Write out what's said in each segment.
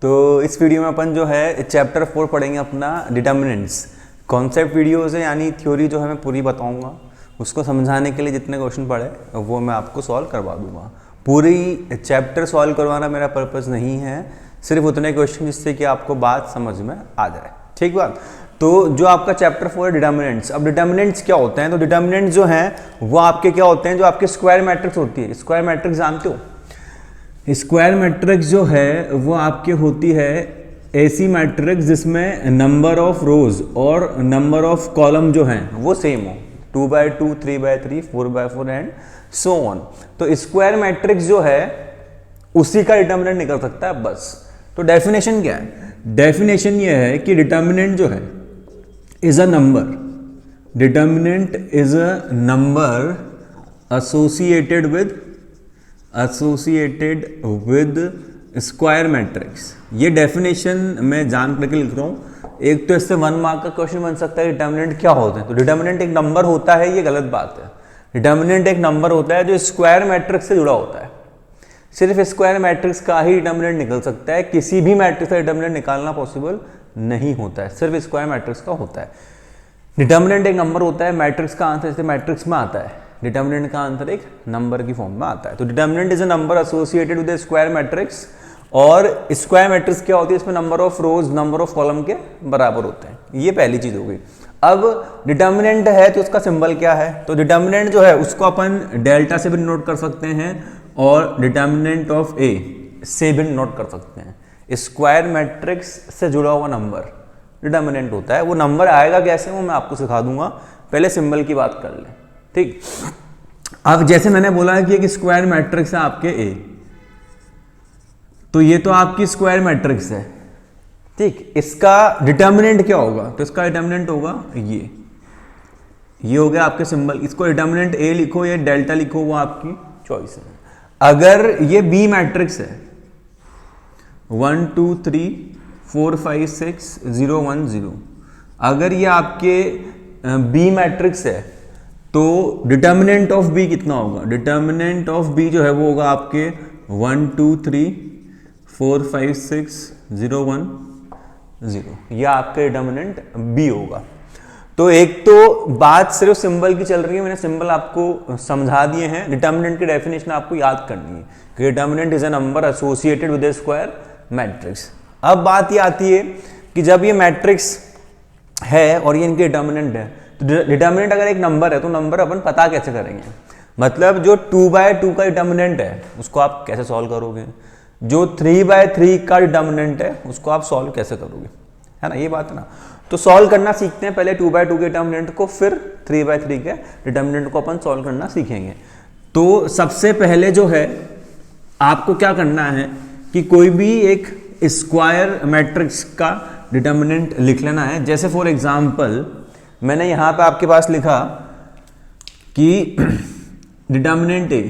तो इस वीडियो में अपन जो है चैप्टर 4 पढ़ेंगे अपना डिटर्मिनेंट्स। कॉन्सेप्ट वीडियोज़ है यानी थ्योरी जो है मैं पूरी बताऊंगा, उसको समझाने के लिए जितने क्वेश्चन पढ़े वो मैं आपको सॉल्व करवा दूंगा। पूरी चैप्टर सॉल्व करवाना मेरा पर्पज़ नहीं है, सिर्फ उतने क्वेश्चन जिससे कि आपको बात समझ में आ जाए। ठीक बात। तो जो आपका चैप्टर 4 है डिटर्मिनेंट्स। अब डिटर्मिनेंट्स क्या होते हैं? तो डिटर्मिनेंट्स जो हैं वो आपके क्या होते हैं, जो आपके स्क्वायर मैट्रिक्स होती है। स्क्वायर मैट्रिक्स जानते हो? स्क्वायर मैट्रिक्स जो है वो आपके होती है ऐसी मैट्रिक्स जिसमें नंबर ऑफ रोज और नंबर ऑफ कॉलम जो हैं वो सेम हो, 2x2, 3x3, 4x4 and so on. तो स्क्वायर मैट्रिक्स जो है उसी का डिटर्मिनेंट निकल सकता है बस। तो डेफिनेशन क्या है? डेफिनेशन ये है कि डिटर्मिनेंट जो है is a number, determinant is a number associated with square matrix. ये डेफिनेशन मैं जान करके लिख रहा हूं। एक तो इससे 1 मार्क का क्वेश्चन बन सकता है डिटर्मिनेंट क्या होते हैं। तो डिटर्मिनेंट एक नंबर होता है, ये गलत बात है। डिटर्मिनेंट एक नंबर होता है जो स्क्वायर मैट्रिक्स से जुड़ा होता है। सिर्फ स्क्वायर मैट्रिक्स का ही डिटर्मिनेंट निकल सकता है, किसी भी मैट्रिक्स का डिटर्मिनेंट निकालना पॉसिबल नहीं होता है, सिर्फ स्क्वायर मैट्रिक्स का होता है। डिटर्मिनेंट एक नंबर होता है, मैट्रिक्स का आंसर जैसे मैट्रिक्स में आता है, डिटर्मिनेंट का आंसर एक नंबर की फॉर्म में आता है। तो determinant is a number associated with square matrix. और स्क्वायर मैट्रिक्स क्या होती है? इसमें number of rose number of column के बराबर होते हैं। ये पहली चीज हो गई। अब डिटर्मिनेंट है तो उसका सिंबल क्या है? तो डिटर्मिनेंट जो है उसको अपन डेल्टा से भी नोट कर सकते हैं और डिटर्मिनेंट ऑफ ए से भी नोट कर सकते हैं। स्क्वायर मैट्रिक्स से जुड़ा हुआ नंबर डिटर्मिनेंट होता है। वो नंबर आएगा कैसे वो मैं आपको सिखा दूंगा, पहले सिंबल की बात कर ले। ठीक। अब जैसे मैंने बोला कि एक स्क्वायर मैट्रिक्स है आपके ए, तो ये तो आपकी स्क्वायर मैट्रिक्स है। ठीक। इसका डिटर्मिनेंट क्या होगा? तो इसका डिटर्मिनेंट होगा ये हो गया आपके सिंबल। इसको डिटर्मिनेंट ए लिखो या डेल्टा लिखो, वो आपकी चॉइस है। अगर ये बी मैट्रिक्स है 1 2 3 4 5 6 0 1 0, अगर ये आपके बी मैट्रिक्स है तो डिटर्मिनेंट ऑफ बी कितना होगा? डिटर्मिनेंट ऑफ बी जो है वो होगा आपके 1 2 3 4 5 6 0 1 0। यह आपके डिटर्मिनेंट बी होगा। तो एक तो बात सिर्फ सिंबल की चल रही है, मैंने सिंबल आपको समझा दिए हैं। डिटर्मिनेंट की डेफिनेशन आपको याद करनी है कि determinant is a number associated with A square matrix. अब बात ये आती है कि जब ये मैट्रिक्स है और ये इनके डिटर्मिनेंट है, तो डिटर्मिनेंट अगर एक नंबर है तो नंबर अपन पता कैसे करेंगे? मतलब जो 2/2 का डिटर्मिनेंट है उसको आप कैसे सॉल्व करोगे? जो 3/3 का डिटर्मिनेंट है उसको आप सॉल्व कैसे करोगे? है ना, ये बात है ना। तो सॉल्व करना सीखते हैं पहले 2/2 के डिटर्मिनेंट को, फिर 3/3 के डिटर्मिनेंट को अपन सॉल्व करना सीखेंगे। तो सबसे पहले जो है आपको क्या करना है कि कोई भी एक स्क्वायर मैट्रिक्स का डिटर्मिनेंट लिख लेना है। जैसे फॉर एग्जांपल मैंने यहां पे आपके पास लिखा कि डिटर्मिनेंट ए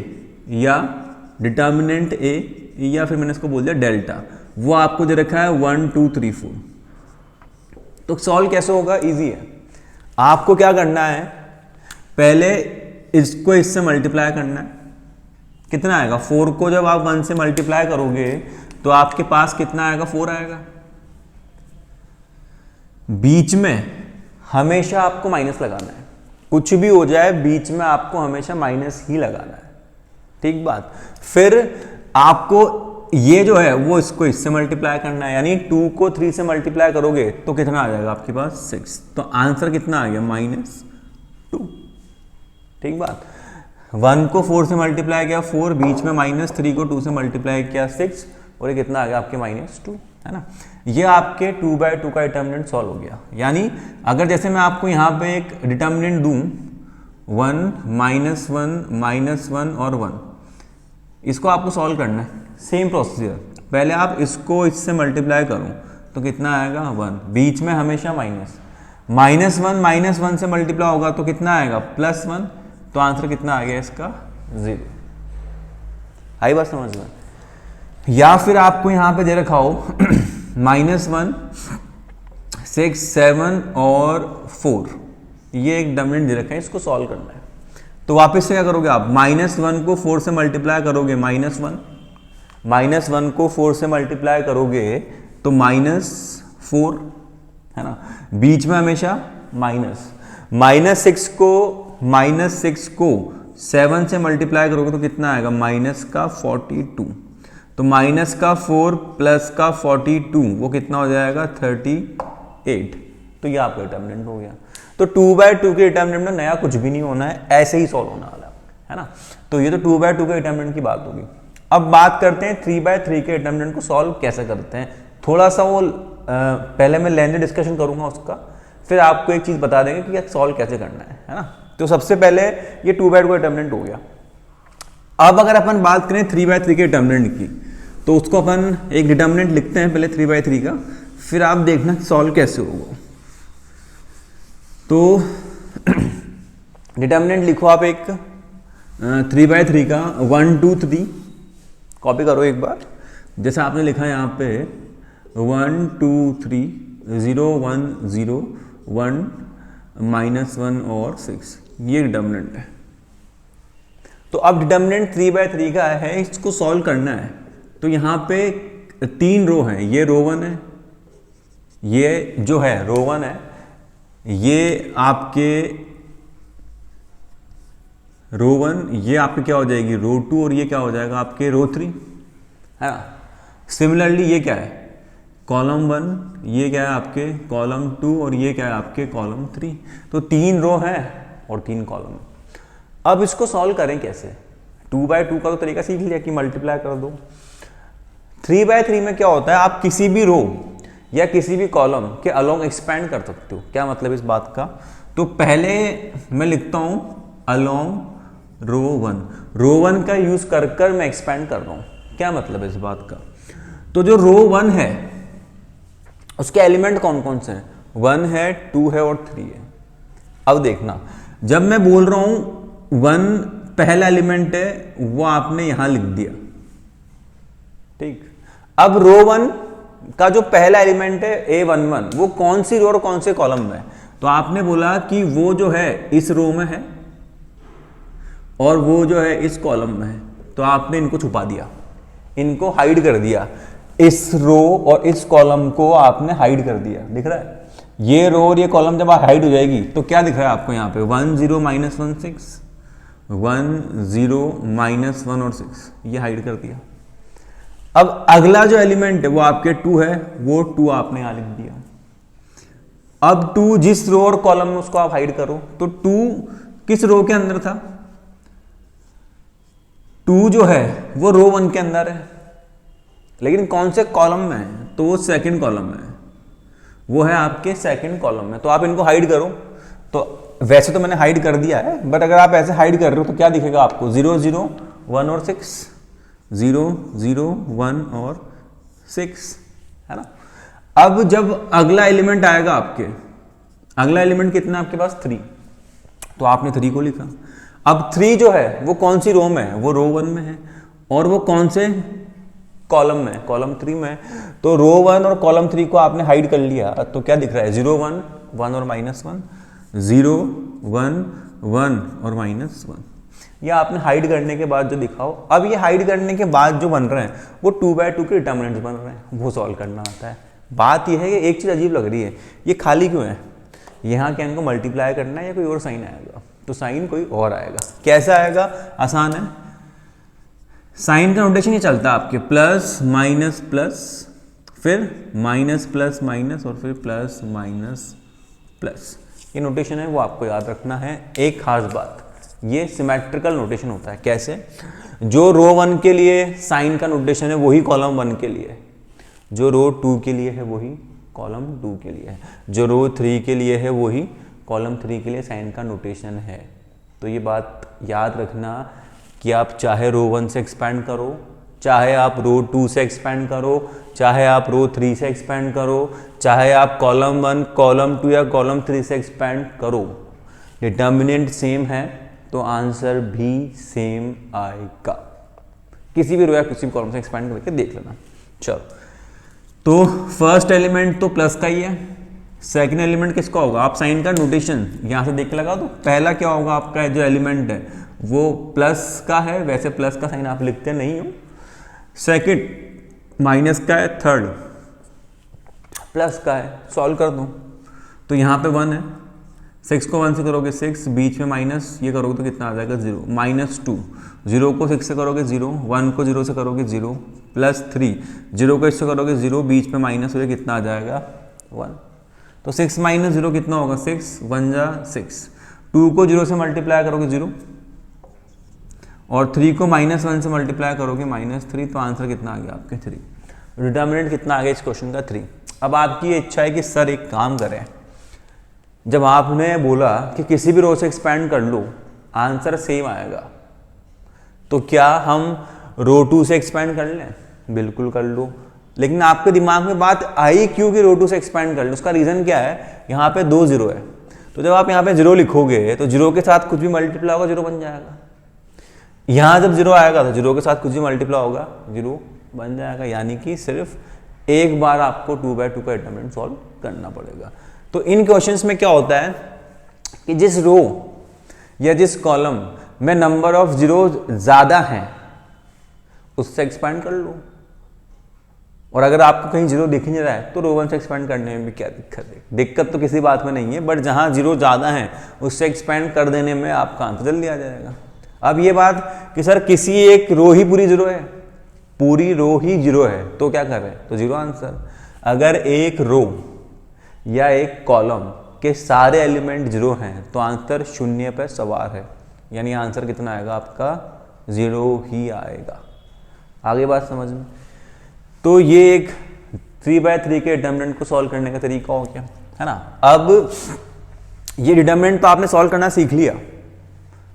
या फिर मैंने इसको बोल दिया डेल्टा, वो आपको दे रखा है 1 2 3 4। तो सॉल्व कैसे होगा? इजी है। आपको क्या करना है, पहले इसको इससे मल्टीप्लाई करना है। कितना आएगा? 4 को जब आप 1 से मल्टीप्लाई करोगे तो आपके पास कितना आएगा? 4 आएगा। बीच में हमेशा आपको माइनस लगाना है, कुछ भी हो जाए बीच में आपको हमेशा माइनस ही लगाना है। ठीक बात। फिर आपको ये जो है वो इसको इससे मल्टीप्लाई करना है, यानी 2 को 3 से मल्टीप्लाई करोगे तो कितना आ जाएगा आपके पास? 6। तो आंसर कितना आ गया? -2। ठीक बात। 1 को 4 से मल्टीप्लाई किया 4, बीच में -3 को 2 से मल्टीप्लाई किया 6, और ये कितना आ गया आपके -2, है ना। ये आपके 2/2 का डिटर्मिनेंट सॉल्व हो गया। यानी अगर जैसे मैं आपको यहाँ पे एक डिटर्मिनेंट दूं 1 -1 और 1, इसको आपको सॉल्व करना है। सेम प्रोसीजर, पहले आप इसको इससे मल्टीप्लाई करो तो कितना आएगा? 1, बीच में हमेशा -1 से मल्टीप्लाई होगा तो कितना आएगा? +1। तो आंसर कितना आ गया इसका? 0। आई बात समझ में? या फिर आपको यहां पे दे रखा हो -1 6 7 और 4, ये एक डिटर्मिनेंट दे रखा है, इसको सॉल्व करना है। तो वापस से क्या करोगे आप? -1 को 4 से मल्टीप्लाई करोगे, -1 को 4 से मल्टीप्लाई करोगे तो -4 है ना, बीच में हमेशा माइनस, -6 को 7 से मल्टीप्लाई करोगे तो कितना आएगा, -42, तो -4 प्लस का 42 वो कितना हो जाएगा 38, तो ये आपका डिटर्मिनेंट हो गया। तो 2/2 के डिटर्मिनेंट में नया कुछ भी नहीं होना है, ऐसे ही सॉल्व होने वाला है ना। तो ये तो 2/2 के डिटर्मिनेंट की बात होगी। अब बात करते हैं 3/3 के डिटर्मिनेंट को सॉल्व कैसे करते हैं। थोड़ा सा वो पहले मैं लेंथी डिस्कशन करूंगा उसका, फिर आपको एक चीज बता देंगे कि सॉल्व कैसे करना है ना। तो सबसे पहले ये 2/2 का डिटर्मिनेंट हो गया। अब अगर अपन बात करें 3/3 के डिटर्मिनेंट की, तो उसको अपन एक डिटर्मिनेंट लिखते हैं पहले 3/3 का, फिर आप देखना सॉल्व कैसे होगा। तो डिटर्मिनेंट लिखो आप एक 3/3 का 1 2 3, कॉपी करो एक बार, जैसा आपने लिखा है यहाँ पे 1 2 3 0 1 0 1 -1 और 6, ये डिटर्मिनेंट है। तो अब डिटर्मिनेंट 3/3 का है, इसको सॉल्व करना है। तो यहाँ पे 3 रो हैं, ये रो 1 है, ये जो है रो 1 है, ये आपके रो 1, ये आपके क्या हो जाएगी रो 2, और ये क्या हो जाएगा आपके रो 3 है ना। सिमिलरली ये क्या है कॉलम 1, ये क्या है आपके कॉलम 2, और ये क्या है आपके कॉलम 3। तो 3 रो हैं और 3 कॉलम। अब इसको सॉल्व करें कैसे। 2/2 का तो तरीका सीख लिया कि मल्टीप्लाई कर दो। 3/3 में क्या होता है, आप किसी भी रो या किसी भी कॉलम के अलोंग एक्सपैंड कर सकते हो। क्या मतलब इस बात का, तो पहले मैं लिखता हूं अलोंग रो 1, रो 1 का यूज कर मैं एक्सपैंड कर रहा हूं। क्या मतलब है इस बात का, तो जो रो 1 है उसके एलिमेंट कौन कौन से हैं, 1 है 2 है और 3 है। अब देखना, जब मैं बोल रहा हूं 1 पहला एलिमेंट है, वो आपने यहां लिख दिया, ठीक। अब रो 1 का जो पहला एलिमेंट है A11, वो कौन सी रो और कौन से कॉलम में है, तो आपने बोला कि वो जो है इस रो में है और वो जो है इस कॉलम में है। तो आपने इनको छुपा दिया, इनको हाइड कर दिया, इस रो और इस कॉलम को आपने हाइड कर दिया। दिख रहा है ये रो और ये कॉलम जब हाइड हो जाएगी तो क्या दिख रहा है आपको यहाँ पे 1 0 -1 6, 1 0 -1 और 6, ये हाइड कर दिया। अब अगला जो एलिमेंट है वो आपके 2 है, वो 2 आपने यहां लिख दिया। अब 2 जिस रो और कॉलम में उसको आप हाइड करो, तो 2 किस रो के अंदर था, 2 जो है वो रो 1 के अंदर है, लेकिन कौन से कॉलम में है, तो वो सेकंड कॉलम में है, वो है आपके सेकंड कॉलम में। तो आप इनको हाइड करो, तो वैसे तो मैंने हाइड कर दिया है, बट अगर आप ऐसे हाइड कर रहे हो तो क्या दिखेगा आपको 0 0 1 और 6, 0 0 1 और 6 है ना। अब जब अगला एलिमेंट आएगा आपके, अगला एलिमेंट कितना आपके पास 3, तो आपने 3 को लिखा। अब 3 जो है वो कौन सी रो में है, वो रो 1 में है, और वो कौन से कॉलम में, कॉलम 3 में। तो रो 1 और कॉलम 3 को आपने हाइड कर लिया, तो क्या दिख रहा है 0 1 1 और -1, 0 1 1 और -1, ये आपने हाइड करने के बाद जो दिखाओ। अब ये हाइड करने के बाद जो बन रहे हैं वो 2/2 के डिटर्मिनेंट्स बन रहे हैं, वो सॉल्व करना आता है। बात ये है कि एक चीज अजीब लग रही है, ये खाली क्यों है, यहाँ क्या इनको मल्टीप्लाई करना है या कोई और साइन आएगा, तो साइन कोई और आएगा। कैसा आएगा, आसान है, साइन का नोटेशन ये चलता है आपके प्लस माइनस प्लस, फिर माइनस प्लस माइनस और फिर प्लस माइनस प्लस, ये नोटेशन है वो आपको याद रखना है। एक खास बात, ये सिमेट्रिकल नोटेशन होता है। कैसे, जो रो 1 के लिए साइन का नोटेशन है वही कॉलम 1 के लिए है, जो रो 2 के लिए है वही कॉलम 2 के लिए है, जो रो 3 के लिए है वही कॉलम 3 के लिए साइन का नोटेशन है। तो ये बात याद रखना कि आप चाहे रो 1 से एक्सपैंड करो, चाहे आप रो 2 से एक्सपैंड करो, चाहे आप रो 3 से एक्सपैंड करो, चाहे आप कॉलम 1 कॉलम 2 या कॉलम 3 से एक्सपैंड करो, डिटर्मिनेंट सेम है तो आंसर भी सेम आएगा। किसी भी रो या किसी भी कॉलम से एक्सपैंड करके देख लेना। चलो, तो फर्स्ट एलिमेंट तो प्लस का ही है, सेकंड एलिमेंट किसका होगा, आप साइन का नोटेशन यहां से देख के लगा दो। पहला क्या होगा आपका जो एलिमेंट है वो प्लस का है, वैसे प्लस का साइन आप लिखते नहीं हो। सेकंड माइनस का है, थर्ड प्लस का है, सॉल्व कर दूँ तो यहाँ पे 1 है, 6 को 1 से करोगे 6, बीच में माइनस ये करोगे तो कितना आ जाएगा 0, -2, 0 को 6 से करोगे 0, 1 को 0 से करोगे 0, +3, 0 को इससे करोगे 0, बीच में माइनस हो कितना आ जाएगा 1। तो 6 - 0 कितना होगा 6, 1 जा 6, 2 को 0 से मल्टीप्लाई करोगे 0 और 3 को -1 से मल्टीप्लाई करोगे -3, तो आंसर कितना आ गया आपके 3। डिटर्मिनेंट कितना आ गया इस क्वेश्चन का 3। अब आपकी ये इच्छा है कि सर एक काम करें, जब आपने बोला कि किसी भी रो से एक्सपैंड कर लो आंसर सेम आएगा, तो क्या हम रो 2 से एक्सपैंड कर लें? बिल्कुल कर लो, लेकिन आपके दिमाग में बात आई क्यों कि रो 2 से एक्सपैंड कर लो? उसका रीजन क्या है, यहाँ पे 2 0 है, तो जब आप यहाँ पे 0 लिखोगे तो 0 के साथ कुछ भी मल्टीप्लाई होगा 0 बन जाएगा। यहाँ जब 0 आएगा तो 0 के साथ कुछ भी मल्टीप्लाई होगा 0 बन जाएगा, यानी कि सिर्फ एक बार आपको 2/2 का डिटरमिनेंट सॉल्व करना पड़ेगा। तो इन क्वेश्चंस में क्या होता है कि जिस रो या जिस कॉलम में नंबर ऑफ जीरो ज्यादा हैं उससे एक्सपैंड कर लो, और अगर आपको कहीं जीरो दिख नहीं रहा है तो रो 1 से एक्सपैंड करने में भी क्या दिक्कत है? दिक्कत तो किसी बात में नहीं है, बट जहां जीरो ज्यादा है उससे एक्सपैंड कर देने में आपका आंसर जल्दी आ जाएगा। अब ये बात कि सर किसी एक रो ही पूरी जीरो है, पूरी रो ही जीरो है, तो क्या कर रहे हैं? तो जीरो आंसर। अगर एक रो या एक कॉलम के सारे एलिमेंट जीरो हैं तो आंसर 0 पर सवार है, यानी आंसर कितना आएगा आपका 0 ही आएगा। आगे बात समझ में? तो ये एक 3/3 के डिटरमिनेंट को सॉल्व करने का तरीका हो गया, है ना। अब ये डिटरमिनेंट तो आपने सॉल्व करना सीख लिया,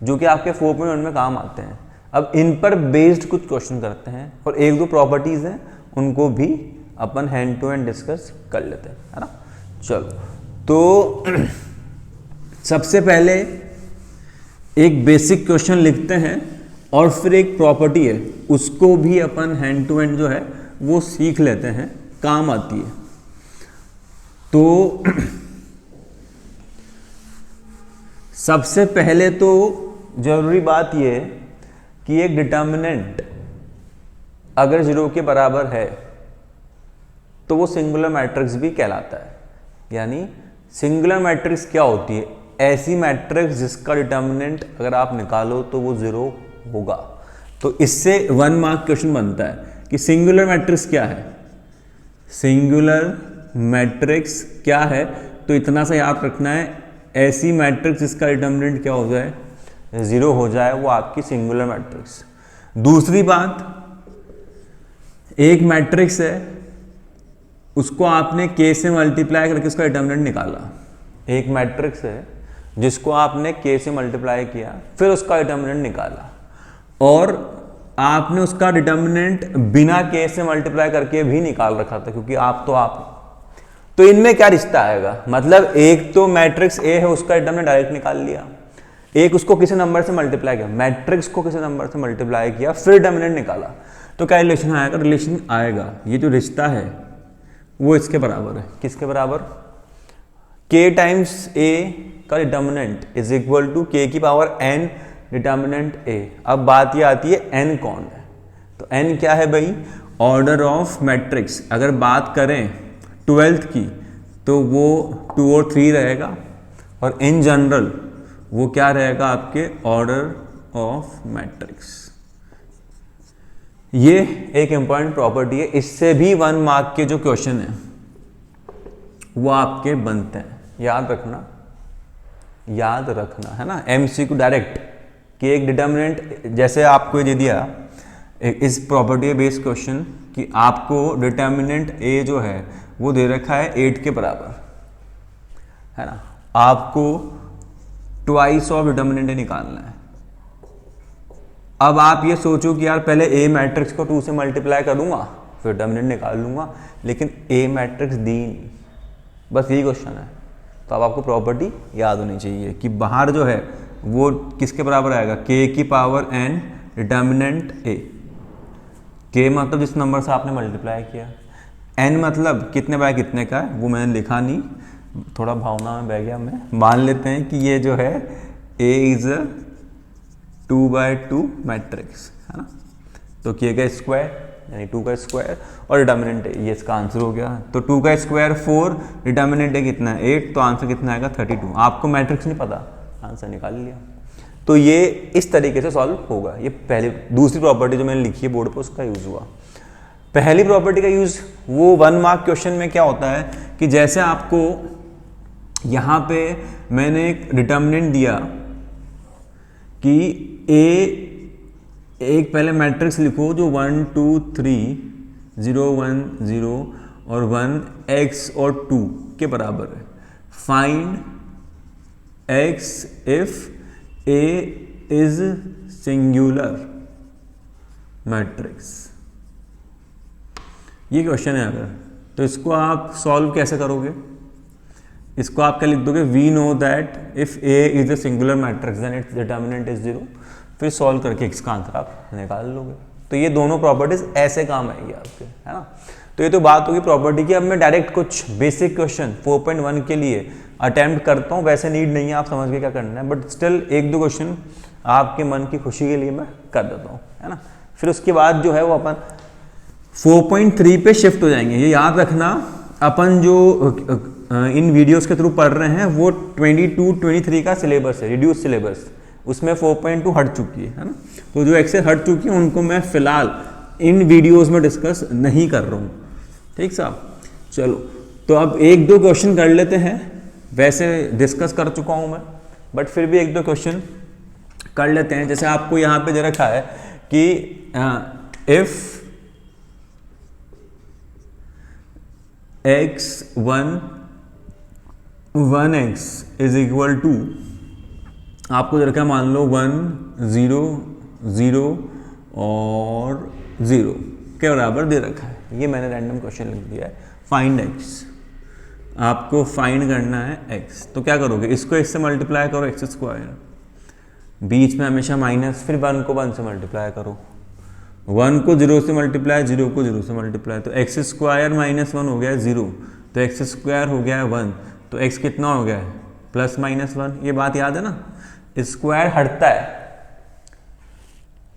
जो कि आपके 4.1 में काम आते हैं। अब इन पर बेस्ड कुछ क्वेश्चन करते हैं और एक दो प्रॉपर्टीज हैं उनको भी अपन हैंड टू हैंड डिस्कस कर लेते हैं, है ना। चलो, तो सबसे पहले एक बेसिक क्वेश्चन लिखते हैं और फिर एक प्रॉपर्टी है उसको भी अपन हैंड टू हैंड जो है वो सीख लेते हैं, काम आती है। तो सबसे पहले तो जरूरी बात यह है कि एक डिटर्मिनेंट अगर 0 के बराबर है तो वो सिंगुलर मैट्रिक्स भी कहलाता है। यानी सिंगुलर मैट्रिक्स क्या होती है? ऐसी मैट्रिक्स जिसका डिटर्मिनेंट अगर आप निकालो तो वो 0 होगा। तो इससे 1 मार्क क्वेश्चन बनता है कि सिंगुलर मैट्रिक्स क्या है। सिंगुलर मैट्रिक्स क्या है? तो इतना सा याद रखना है, ऐसी मैट्रिक्स जिसका डिटर्मिनेंट क्या हो जाए 0 हो जाए, वो आपकी सिंगुलर मैट्रिक्स। दूसरी बात, एक मैट्रिक्स है उसको आपने k से मल्टीप्लाई करके उसका डिटर्मिनेंट निकाला। एक मैट्रिक्स है जिसको आपने k से मल्टीप्लाई किया फिर उसका डिटर्मिनेंट निकाला, और आपने उसका डिटर्मिनेंट बिना k से मल्टीप्लाई करके भी निकाल रखा था, क्योंकि आप तो इनमें क्या रिश्ता आएगा? मतलब एक तो मैट्रिक्स A है उसका डिटर्मिनेंट डायरेक्ट निकाल लिया, एक उसको किसी नंबर से मल्टीप्लाई किया, मैट्रिक्स को किसी नंबर से मल्टीप्लाई किया फिर डिटर्मिनेंट निकाला, तो क्या रिलेशन आएगा? रिलेशन आएगा। ये जो रिश्ता है वो इसके बराबर है। किसके बराबर? k टाइम्स a का determinant is equal to k की पावर n डिटर्मिनेंट a। अब बात ये आती है n कौन है? तो n क्या है भाई? Order of matrix. अगर बात करें 12th की तो वो 2 और 3 रहेगा, और इन जनरल वो क्या रहेगा आपके? Order of matrix. ये एक इंपॉर्टेंट प्रॉपर्टी है, इससे भी 1 मार्क के जो क्वेश्चन है वो आपके बनते हैं। याद रखना है ना, MCQ डायरेक्ट कि एक डिटर्मिनेंट, जैसे आपको ये दे दिया इस प्रॉपर्टी बेस्ड क्वेश्चन कि आपको डिटर्मिनेंट A जो है वो दे रखा है 8 के बराबर, है ना। आपको ट्वाइस ऑफ डिटर्मिनेंट निकालना है। अब आप ये सोचो कि यार पहले A मैट्रिक्स को 2 से मल्टीप्लाई करूंगा फिर डिटर्मिनेंट निकाल लूंगा, लेकिन A मैट्रिक्स दी नहीं, बस यही क्वेश्चन है। तो अब आपको प्रॉपर्टी याद होनी चाहिए कि बाहर जो है वो किसके बराबर आएगा? k की power n determinant A। k मतलब जिस नंबर से आपने मल्टीप्लाई किया, n मतलब कितने बाय कितने का है वो मैंने लिखा नहीं, थोड़ा भावना में बह गया मैं। मान लेते हैं कि ये जो है A इज 2/2 मैट्रिक्स, है ना। तो k का स्क्वायर यानी 2 का स्क्वायर, और डिटर्मिनेंट है, ये इसका आंसर हो गया। तो 2 का स्क्वायर 4, डिटर्मिनेंट है कितना है 8, तो आंसर कितना आएगा 32। आपको मैट्रिक्स नहीं पता, आंसर निकाल लिया। तो ये इस तरीके से सॉल्व होगा। ये पहली, दूसरी प्रॉपर्टी जो मैंने लिखी है बोर्ड पर उसका यूज़ हुआ। पहली प्रॉपर्टी का यूज़ वो 1 मार्क क्वेश्चन में क्या होता है कि जैसे आपको यहाँ पे मैंने एक डिटर्मिनेंट दिया कि एक पहले मैट्रिक्स लिखो जो 1 2 3 0 1 0 और 1 x और 2 के बराबर है। Find x if A is singular matrix, ये क्वेश्चन है। अगर तो इसको आप सॉल्व कैसे करोगे? इसको आप क्या लिख दोगे, we know that if A is a singular matrix then its determinant is 0, फिर सॉल्व करके इसका आंसर आप निकाल लोगे। तो ये दोनों प्रॉपर्टीज ऐसे काम आएगी आपके, है ना। तो ये तो बात होगी प्रॉपर्टी की। अब मैं डायरेक्ट कुछ बेसिक क्वेश्चन 4.1 के लिए अटेम्प्ट करता हूँ, वैसे नीड नहीं है, आप समझ के क्या करना है, बट स्टिल एक दो क्वेश्चन आपके मन की खुशी के लिए मैं कर देता हूँ, है ना। फिर उसके बाद जो है वो अपन 4.3 पे शिफ्ट हो जाएंगे। ये याद रखना, अपन जो इन वीडियोस के थ्रू पढ़ रहे हैं वो 22-23 का सिलेबस है, रिड्यूस सिलेबस, उसमें 4.2 हट चुकी है ना। तो जो एक्सेस हट चुकी है उनको मैं फिलहाल इन वीडियोस में डिस्कस नहीं कर रहा हूँ, ठीक साहब। चलो, तो अब एक दो क्वेश्चन कर लेते हैं। वैसे डिस्कस कर चुका हूँ मैं, बट फिर भी एक दो क्वेश्चन कर लेते हैं। जैसे आपको यहाँ पे दे रखा है कि if x1 is equal to, आपको दे रखा है मान लो 1 0 0 और 0 के बराबर दे रखा है। ये मैंने रैंडम क्वेश्चन लिख दिया है। फाइंड x, आपको फाइंड करना है x। तो क्या करोगे, इसको इससे मल्टीप्लाई करो एक्स स्क्वायर, बीच में हमेशा माइनस, फिर 1 को 1 से मल्टीप्लाई करो, 1 को 0 से मल्टीप्लाई, 0 को 0 से मल्टीप्लाई, तो एक्स स्क्वायर माइनस 1 हो गया है 0, तो एक्स स्क्वायर हो गया है 1, तो x कितना हो गया है प्लस माइनस 1। ये बात याद है ना, स्क्वायर हटता है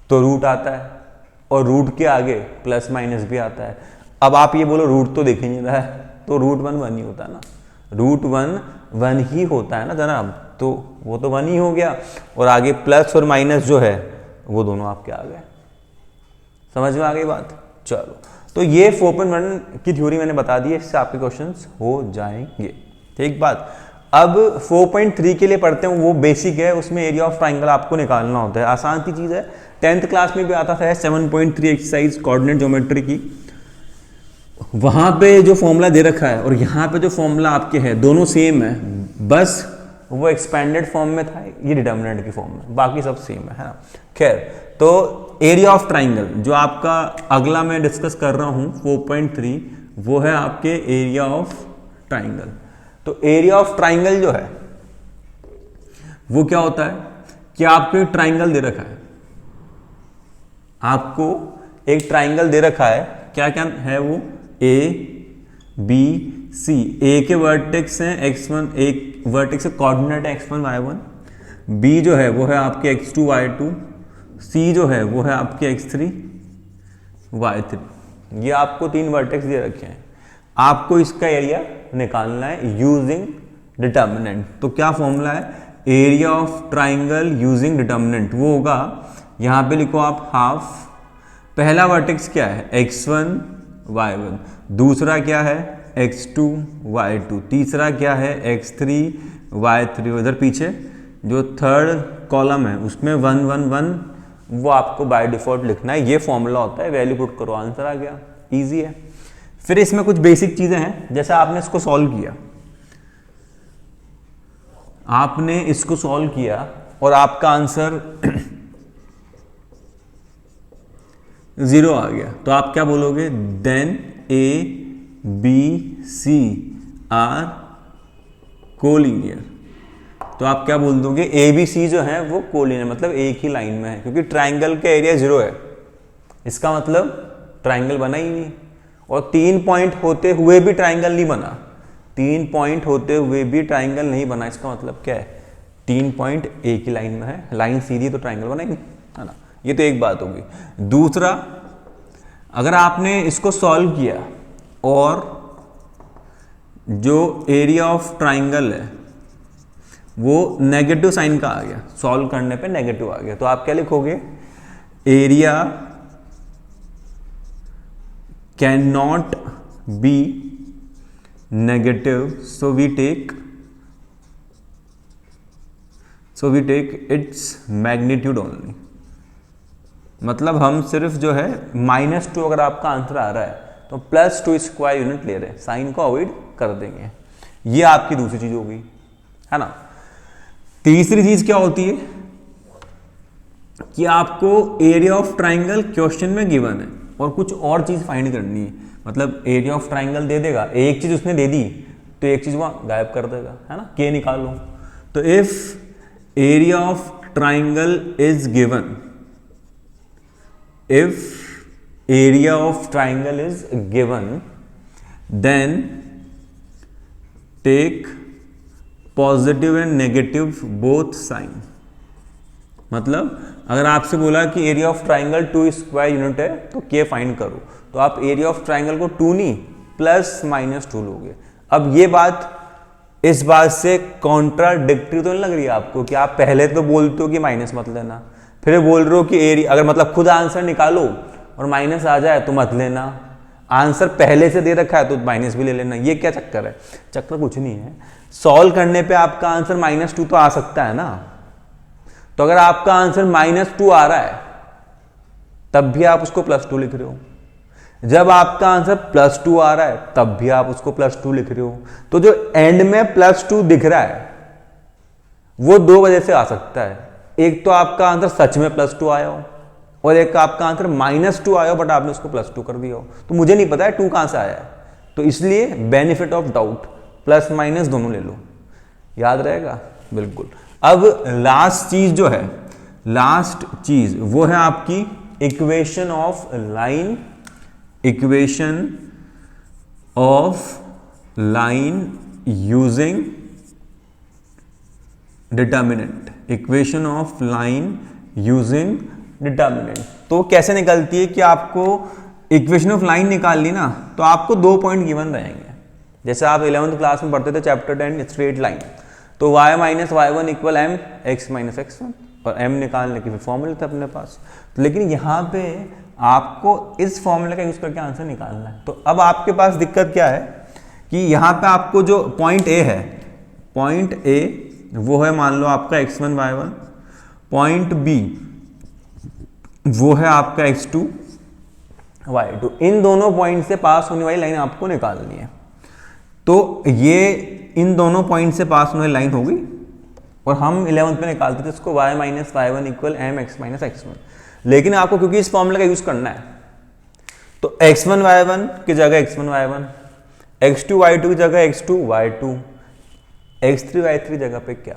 तो रूट आता है, और रूट के आगे प्लस माइनस भी आता है। अब आप ये बोलो रूट तो देख ही नहीं रहा है, तो रूट 1 1 ही होता है ना, रूट 1 1 ही होता है ना जनाब, तो वो तो 1 ही हो गया, और आगे प्लस और माइनस जो है वो दोनों आपके आ गए। समझ में आ गई बात? चलो, तो ये 4.1 की थ्योरी मैंने बता दी है, इससे आपके क्वेश्चंस हो जाएंगे, ठीक बात। अब 4.3 के लिए पढ़ते हैं, वो बेसिक है, उसमें एरिया ऑफ ट्राइंगल आपको निकालना होता है। आसान सी चीज़ है, 10th क्लास में भी आता था 7.3 एक्सरसाइज कोऑर्डिनेट ज्योमेट्री की, वहाँ पे जो फॉर्मूला दे रखा है और यहाँ पे जो फॉर्मूला आपके है दोनों सेम है, बस वो एक्सपेंडेड फॉर्म में था, ये डिटर्मिनेंट की फॉर्म में, बाकी सब सेम है ना। खैर, तो एरिया ऑफ ट्राइंगल जो आपका अगला मैं डिस्कस कर रहा हूँ 4.3, वो है आपके एरिया ऑफ ट्राइंगल। तो एरिया ऑफ ट्राइंगल जो है वो क्या होता है कि आपको एक ट्राइंगल दे रखा है, आपको एक ट्राइंगल दे रखा है, क्या क्या है वो, ए बी सी, ए के वर्टेक्स हैं x1, एक वर्टेक्स कोऑर्डिनेट है x1 y1, बी जो है वो है आपके x2 y2, सी जो है वो है आपके x3 y3। ये आपको 3 वर्टेक्स दे रखे हैं, आपको इसका एरिया निकालना है यूजिंग डिटर्मिनेंट। तो क्या फॉर्मूला है, area of triangle using determinant, वो होगा यहाँ पे लिखो आप हाफ, पहला वर्टेक्स क्या है x1 y1, दूसरा क्या है x2 y2, तीसरा क्या है x3 y3, उधर पीछे जो थर्ड कॉलम है उसमें 1 1 1, वो आपको बाय डिफॉल्ट लिखना है। ये फॉर्मूला होता है, वैल्यू पुट करो, आंसर आ गया, इजी है। फिर इसमें कुछ बेसिक चीजें हैं, जैसे आपने इसको सॉल्व किया, आपने इसको सॉल्व किया और आपका आंसर 0 आ गया, तो आप क्या बोलोगे, then A B C are collinear. तो आप क्या बोल दोगे, ए बी सी जो है वो कोलिनियर, मतलब एक ही लाइन में है, क्योंकि ट्राइंगल का एरिया 0 है, इसका मतलब ट्राइंगल बना ही नहीं, और 3 पॉइंट होते हुए भी ट्राइंगल नहीं बना, 3 पॉइंट होते हुए भी ट्राइंगल नहीं बना, इसका मतलब क्या है, 3 पॉइंट एक ही लाइन में है, लाइन सीधी तो ट्राइंगल बनेगी, है ना। ये तो एक बात होगी। दूसरा, अगर आपने इसको सॉल्व किया और जो एरिया ऑफ ट्राइंगल है वो नेगेटिव साइन का आ गया, सॉल्व करने पे नेगेटिव आ गया, तो आप क्या लिखोगे, area can not be negative, so we take its magnitude only. मतलब हम सिर्फ जो है -2 अगर आपका आंसर आ रहा है तो +2 स्क्वायर यूनिट ले रहे हैं, साइन को अवॉइड कर देंगे। ये आपकी दूसरी चीज होगी, है ना। तीसरी चीज क्या होती है कि आपको एरिया ऑफ ट्राइंगल क्वेश्चन में गिवन है और कुछ और चीज फाइंड करनी है। मतलब एरिया ऑफ ट्राइंगल दे देगा, एक चीज उसने दे दी तो एक चीज वहां गायब कर देगा, है ना, के निकालो। तो if area of triangle is given, if area of triangle is given, then take positive and negative both sign। मतलब अगर आपसे बोला कि area of triangle 2 square unit है तो के फाइंड करो, तो आप एरिया ऑफ ट्राइंगल को 2 नहीं +-2 लोगे। अब ये बात इस बात से कॉन्ट्राडिक्टरी तो नहीं लग रही है आपको कि आप पहले तो बोलते हो कि माइनस मत लेना, फिर बोल रहे हो कि एरिया, अगर मतलब खुद आंसर निकालो और माइनस आ जाए तो मत लेना, आंसर पहले से दे रखा है तो माइनस भी ले लेना, ये क्या चक्कर है? चक्कर कुछ नहीं है, सॉल्व करने पे आपका आंसर -2 तो आ सकता है ना। तो अगर आपका आंसर -2 आ रहा है तब भी आप उसको +2 लिख रहे हो, जब आपका आंसर +2 आ रहा है तब भी आप उसको +2 लिख रहे हो। तो जो एंड में +2 दिख रहा है वो 2 वजह से आ सकता है, एक तो आपका आंसर सच में +2 आया हो और एक आपका आंसर -2 आया हो बट आपने उसको +2 कर दिया हो। तो मुझे नहीं पता है 2 कहां से आया है, तो इसलिए बेनिफिट ऑफ डाउट, +- दोनों ले लो, याद रहेगा बिल्कुल। अब लास्ट चीज जो है, लास्ट चीज वो है आपकी equation of line, equation of line using determinant, equation of line using determinant. तो कैसे निकलती है कि आपको इक्वेशन ऑफ लाइन निकाल ली ना तो आपको 2 पॉइंट गिवन रहेंगे। जैसे आप 11th क्लास में पढ़ते थे चैप्टर 10 स्ट्रेट लाइन, तो y - y1 = m x - x1 और m निकालने के फिर फॉर्मूले थे अपने पास। तो लेकिन यहाँ पे आपको इस फॉर्मूले का यूज करके आंसर निकालना है। तो अब आपके पास दिक्कत क्या है कि यहाँ पे आपको जो पॉइंट ए है, पॉइंट ए वो है मान लो आपका x1 y1, पॉइंट बी वो है आपका x2 y2। इन दोनों पॉइंट से पास होने वाली लाइन आपको निकालनी है। तो ये इन दोनों पॉइंट से पास होने वाली लाइन होगी और हम 11th में निकालते थे इसको y - y1 = m x - x1। लेकिन आपको क्योंकि इस फॉर्मूले का यूज करना है तो x1 y1 की जगह x1 y1, x2 y2 की जगह x2 y2, x3 y3 जगह पे क्या,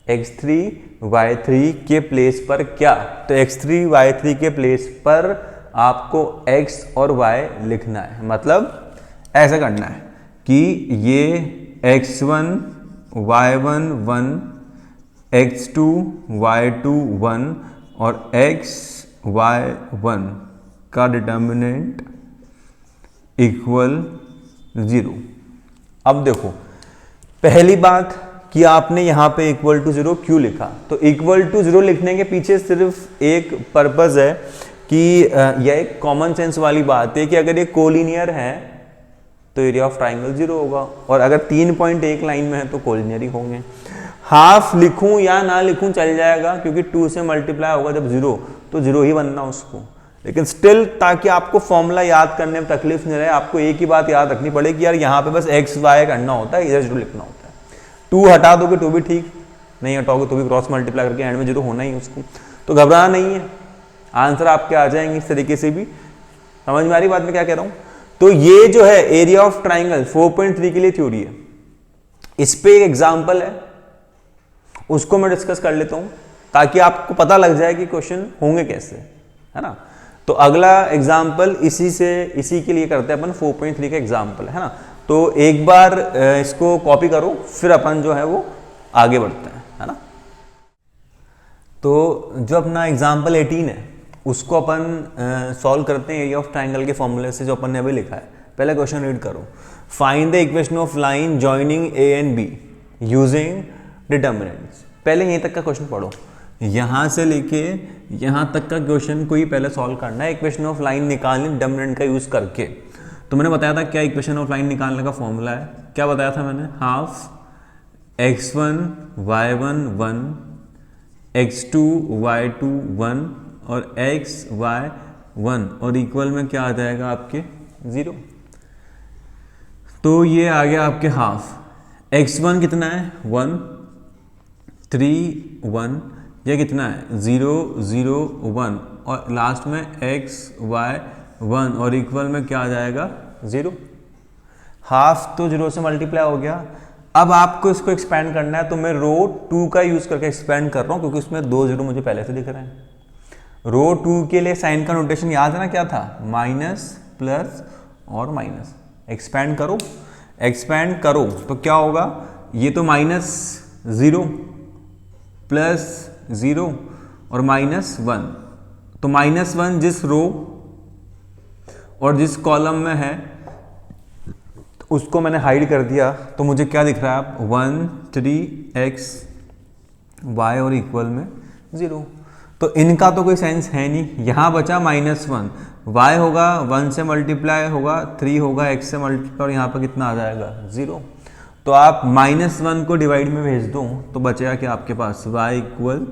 x3 y3 के प्लेस पर क्या, तो x3 y3 के प्लेस पर आपको x और y लिखना है। मतलब ऐसा करना है कि ये x1 y1 1, x2 y2 1 और x y1 का डिटर्मिनेंट = 0। अब देखो पहली बात कि आपने यहाँ पे =0 क्यों लिखा, तो =0 लिखने के पीछे सिर्फ एक पर्पस है कि यह एक कॉमन सेंस वाली बात है कि अगर ये कोलिनियर है तो एरिया ऑफ ट्राइंगल 0 होगा और अगर 3 पॉइंट एक लाइन में है तो कोलिनियर ही होंगे। हाफ लिखूं या ना लिखूं चल जाएगा क्योंकि 2 से मल्टीप्लाई होगा जब 0 तो 0 ही बनना उसको, लेकिन स्टिल ताकि आपको फॉर्मूला याद करने में तकलीफ नहीं रहे, आपको एक ही बात याद रखनी पड़ेगी यार यहाँ पे बस x y करना होता है, इधर 0 लिखना होता है। 2 हटा दोगे तो भी ठीक, नहीं हटाओगे तो भी क्रॉस मल्टीप्लाई करके एंड में 0 होना ही उसको, तो घबराना नहीं है, आंसर आपके आ जाएंगे इस तरीके से भी। समझ में आ रही बात में क्या कह रहा हूं? तो ये जो है एरिया ऑफ ट्राइंगल 4.3 के लिए थ्योरी है, इस पे एक एग्जांपल है उसको मैं डिस्कस कर लेता हूं ताकि आपको पता लग जाए कि क्वेश्चन होंगे कैसे, है ना। तो अगला एग्जांपल इसी के लिए करते हैं अपन, 4.3 का एग्जांपल है ना। तो एक बार इसको कॉपी करो फिर अपन जो है वो आगे बढ़ते हैं, है ना। तो जो अपना एग्जांपल 18 है उसको अपन सॉल्व करते हैं एरिया ऑफ ट्राइंगल के फॉर्मूले से जो अपन ने अभी लिखा है। पहले क्वेश्चन रीड करो, find the equation of line joining A and be using determinants. पहले यहीं तक का क्वेश्चन पढ़ो, यहां से लेके यहां तक का क्वेश्चन को ही पहले सॉल्व करना है, इक्वेशन ऑफ लाइन निकालनी डिटर्मिनेंट का यूज करके। तो मैंने बताया था क्या इक्वेशन ऑफ लाइन निकालने का फॉर्मूला है, क्या बताया था मैंने, half x1 y1 1 x2 y2 1 और x y 1 और इक्वल में क्या आ जाएगा आपके 0। तो ये आ गया आपके हाफ। x1 कितना है 1 3 1, ये कितना है 0 0 1 और लास्ट में x y 1 और इक्वल में क्या आ जाएगा 0। हाफ तो 0 से मल्टीप्लाई हो गया। अब आपको इसको एक्सपेंड करना है, तो मैं रो 2 का यूज करके एक्सपेंड कर रहा हूं क्योंकि उसमें 2 0 मुझे पहले से दिख रहे हैं। रो 2 के लिए साइन का नोटेशन याद है ना, क्या था, माइनस प्लस और माइनस। एक्सपेंड करो, एक्सपेंड करो तो क्या होगा, ये तो माइनस 0 प्लस 0 और माइनस 1, तो माइनस 1 जिस रो और जिस कॉलम में है उसको मैंने हाइड कर दिया, तो मुझे क्या दिख रहा है आप 1 3 x y और इक्वल में 0। तो इनका तो कोई सेंस है नहीं। यहाँ बचा -1, y होगा 1 से मल्टीप्लाई होगा 3 होगा x से मल्टीप्लाई और यहाँ पर कितना आ जाएगा 0। तो आप -1 को डिवाइड में भेज दो तो बचेगा कि आपके पास y इक्वल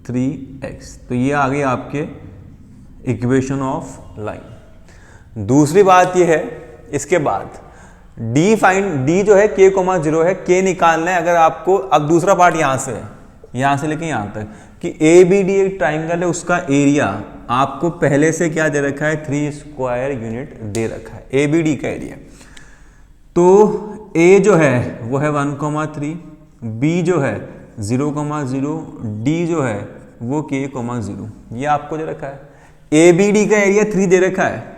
3x। तो ये आ गई आपके इक्वेशन ऑफ लाइन। दूसरी बात ये है, इसके बाद डी जो है k, 0 है, k निकालना है। अगर आपको अब दूसरा पार्ट यहां से लेके यहां तक कि ABD एक ट्राइंगल है, उसका एरिया आपको पहले से क्या दे रखा है 3 स्क्वायर यूनिट दे रखा है ABD का एरिया। तो A जो है वो है 1,3, B जो है 0,0, D जो है वो k, 0 ये आपको दे रखा है। ABD का एरिया 3 दे रखा है,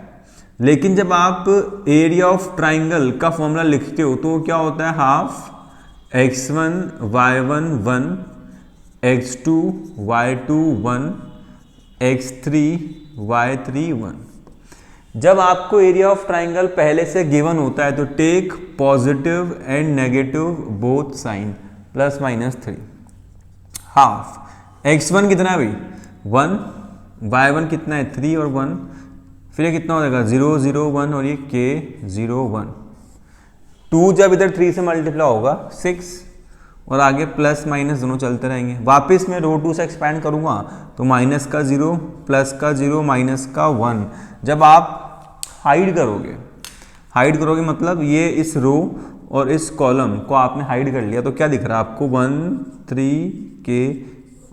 लेकिन जब आप एरिया ऑफ ट्राइंगल का फॉर्मूला लिखते हो तो क्या होता है, half x1 y1 1 x2 y2 1 x3 y3 1। जब आपको एरिया ऑफ ट्राइंगल पहले से गिवन होता है तो take positive and negative both sign +- 3। Half x1 कितना है भाई 1, y1 कितना है 3 और 1, फिर ये कितना हो जाएगा 0 0 1 और ये k 0 1। 2 जब इधर 3 से मल्टीप्लाई होगा 6 और आगे प्लस माइनस दोनों चलते रहेंगे। वापस मैं रो 2 से एक्सपैंड करूंगा तो माइनस का 0 प्लस का 0 माइनस का 1। जब आप हाइड करोगे मतलब ये इस रो और इस कॉलम को आपने हाइड कर लिया, तो क्या दिख रहा है आपको 1 3 k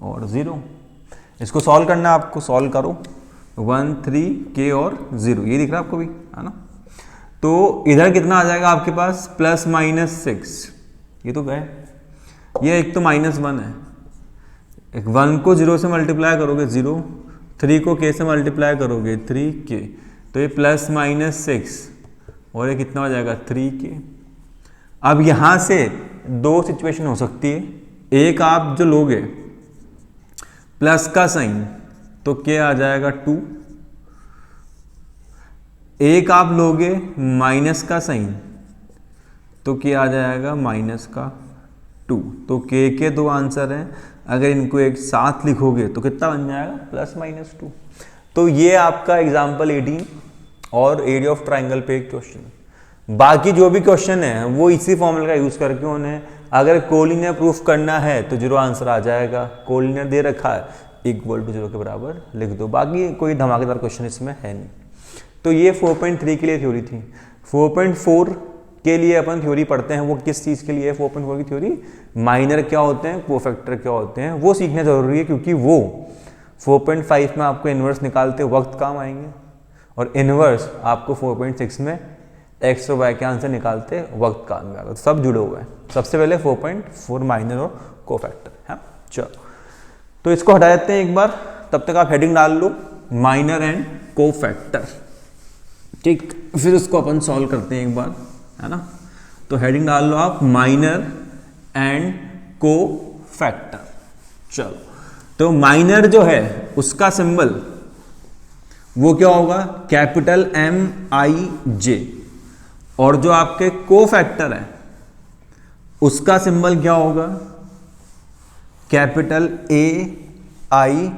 और 0। इसको सॉल्व करना है आपको, सॉल्व करो 1 3 k और 0, ये दिख रहा है आपको भी, है ना। तो इधर कितना आ जाएगा आपके पास +- 6, ये तो गए। ये एक तो -1 है, एक 1 को 0 से मल्टीप्लाई करोगे 0, 3 को k से मल्टीप्लाई करोगे 3k, तो ये +- 6 और ये कितना हो जाएगा 3k। अब यहां से 2 सिचुएशन हो सकती है, एक आप जो लोगे प्लस का साइन तो k आ जाएगा 2, एक आप लोगे माइनस का साइन तो k आ जाएगा -2। तो k के 2 आंसर हैं, अगर इनको एक साथ लिखोगे तो कितना बन जाएगा +- 2। तो ये आपका एग्जाम्पल 18 और एरिया ऑफ ट्राइंगल पे एक क्वेश्चन। बाकी जो भी क्वेश्चन है वो इसी फॉर्मूले का यूज करके उन्हें अगर कोलिनियर प्रूफ करना है तो 0 आंसर आ जाएगा। कोलिनियर दे रखा है इक्वल टू 0 के बराबर लिख दो, बाकी कोई धमाकेदार क्वेश्चन इसमें है नहीं। तो ये 4.3 के लिए थ्योरी थी। 4.4 के लिए अपन थ्योरी पढ़ते हैं, वो किस चीज़ के लिए है 4.4 की थ्योरी, माइनर क्या होते हैं, कोफैक्टर क्या होते हैं, वो सीखना जरूरी है क्योंकि वो 4.5 में आपको इन्वर्स निकालते वक्त काम आएंगे और इन्वर्स आपको 4.6 में एक्स और वाई के आंसर निकालते वक्त काम में आएगा। तो सब जुड़े हुए हैं। सबसे पहले 4.4 माइनर और कोफैक्टर है। चलो तो इसको हटा देते हैं एक बार, तब तक आप हेडिंग डाल लो माइनर एंड कोफैक्टर, ठीक। फिर उसको अपन सॉल्व करते हैं एक बार, है ना। तो हेडिंग डाल लो आप माइनर एंड कोफैक्टर। चलो तो माइनर जो है उसका सिंबल वो क्या होगा, कैपिटल MIJ, और जो आपके कोफैक्टर है उसका सिंबल क्या होगा, कैपिटल AI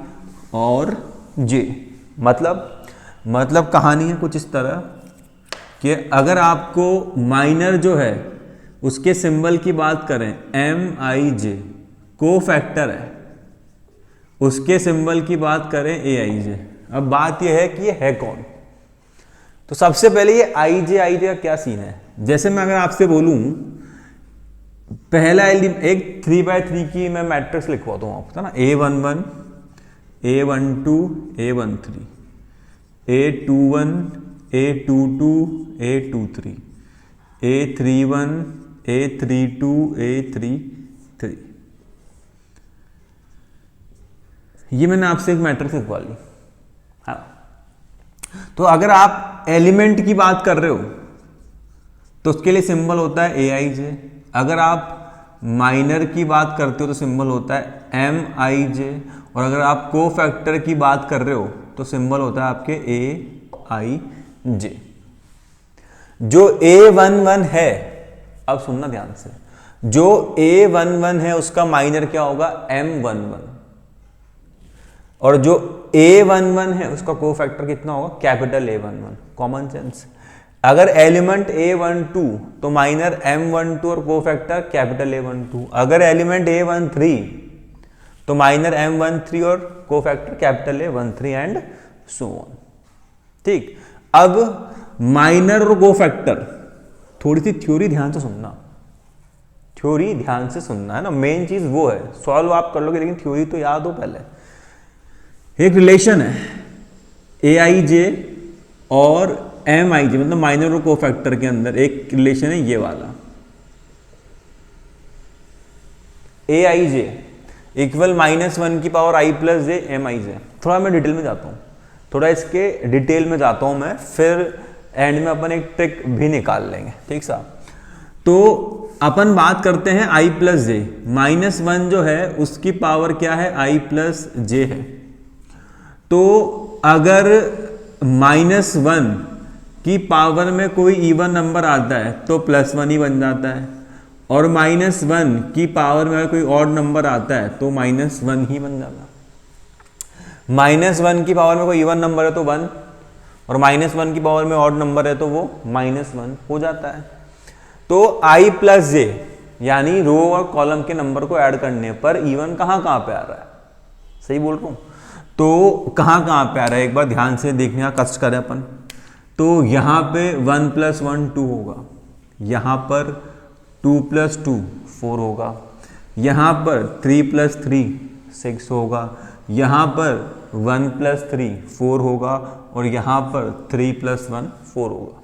और J। मतलब कहानी है कुछ इस तरह कि अगर आपको माइनर जो है उसके सिंबल की बात करें MIJ, कोफैक्टर है उसके सिंबल की बात करें AIJ। अब बात यह है कि ये है कौन। तो सबसे पहले ये IJ का क्या सीन है। जैसे मैं अगर आपसे बोलूं पहला एक 3x3 की मैं मैट्रिक्स लिखवाता हूं आपको ना, A11 A12 A13 A21 A22 A23 A31 A32 A33, ये मैंने आपसे एक मैट्रिक्स लिखवा ली। हाँ, तो अगर आप एलिमेंट की बात कर रहे हो तो उसके लिए सिंबल होता है AIJ। अगर आप माइनर की बात करते हो तो सिंबल होता है MIJ, और अगर आप कोफैक्टर की बात कर रहे हो तो सिंबल होता है आपके AIJ। जो A11 है, अब सुनना ध्यान से, जो A11 है उसका माइनर क्या होगा, M11, और जो A11 है उसका कोफैक्टर कितना होगा, कैपिटल A11। Common sense. अगर एलिमेंट A12 तो माइनर M12 और कोफैक्टर कैपिटल A12। अगर एलिमेंट A13 तो माइनर M13 और cofactor capital A13 and so on. ठीक, अब माइनर और कोफैक्टर, थोड़ी सी थ्योरी ध्यान से सुनना, थ्योरी ध्यान से सुनना है ना, मेन चीज वो है। सॉल्व आप कर लोगे लेकिन थ्योरी तो याद हो पहले। एक रिलेशन है AIJ और MIJ, मतलब माइनर और कोफैक्टर के अंदर एक रिलेशन है ये वाला, AIJ इक्वल -1 की power I plus J MIJ। थोड़ा मैं डिटेल में जाता हूँ, थोड़ा इसके डिटेल में जाता हूँ मैं, फिर एंड में अपन एक ट्रिक भी निकाल लेंगे। ठीक सा, तो अपन बात करते हैं I प्लस J। -1 जो है उसकी पावर क्या है, I प्लस J है। तो अगर -1 की पावर में कोई इवन नंबर आता है तो +1 ही बन जाता है, और -1 की पावर में अगर कोई ऑड नंबर आता है तो -1 ही बन जाता है। -1 की पावर में कोई इवन नंबर है तो 1, और -1 की पावर में ऑड नंबर है तो वो -1 हो जाता है। तो I प्लस J यानी रो और कॉलम के नंबर को ऐड करने पर इवन कहाँ कहाँ पे आ रहा है, सही बोल रहा हूँ, तो कहाँ कहाँ पे आ रहा है एक बार ध्यान से देखने का कष्ट करें अपन। तो यहाँ पे 1 + 1 2 होगा, यहाँ पर 2 + 2 4 होगा, यहाँ पर 3 + 3 6 होगा, यहाँ पर 1 + 3 4 होगा, और यहाँ पर 3 + 1 4 होगा।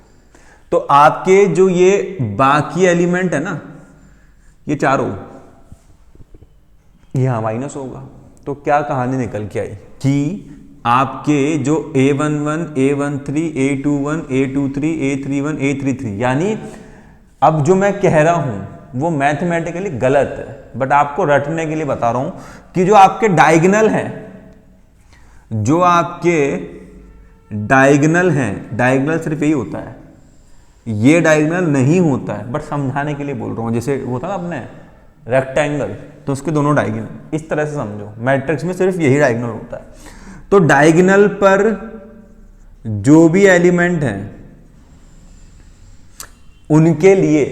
तो आपके जो ये बाकी एलिमेंट है ना, ये चारों, यहाँ माइनस होगा। तो क्या कहानी निकल के आई कि आपके जो A11 A13 A21 A23 A31 A33, यानी अब जो मैं कह रहा हूं वो मैथमेटिकली गलत है, बट आपको रटने के लिए बता रहा हूं कि जो आपके डायगोनल हैं, जो आपके डायगोनल हैं, डायगोनल सिर्फ यही होता है, ये डायगोनल नहीं होता है, बट समझाने के लिए बोल रहा हूं। जैसे होता ना अपने रेक्टेंगल, तो उसके दोनों डायगोनल, इस तरह से समझो, मैट्रिक्स में सिर्फ यही डायगोनल होता है। तो डायगोनल पर जो भी एलिमेंट हैं उनके लिए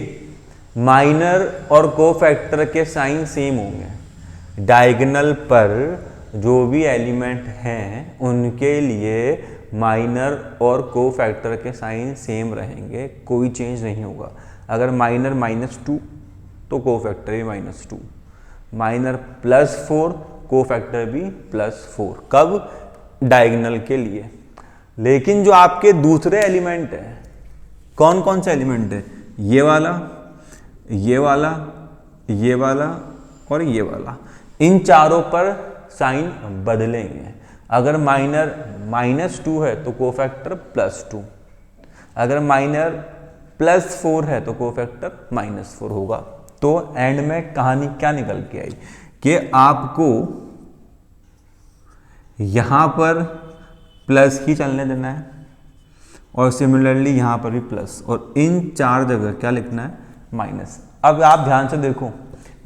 माइनर और कोफैक्टर के साइन सेम होंगे। डायगोनल पर जो भी एलिमेंट हैं उनके लिए माइनर और कोफैक्टर के साइन सेम रहेंगे, कोई चेंज नहीं होगा। अगर माइनर -2 तो कोफैक्टर भी -2, माइनर +4 कोफैक्टर भी +4, कब, डायगोनल के लिए। लेकिन जो आपके दूसरे एलिमेंट है, कौन कौन से एलिमेंट है, ये वाला, ये वाला, ये वाला और ये वाला, इन चारों पर साइन बदलेंगे। अगर माइनर -2 है तो कोफैक्टर +2, अगर माइनर +4 है तो कोफैक्टर -4 होगा। तो एंड में कहानी क्या निकल के आई कि आपको यहां पर प्लस ही चलने देना है, और सिमिलरली यहाँ पर भी प्लस, और इन 4 जगह क्या लिखना है, माइनस। अब आप ध्यान से देखो,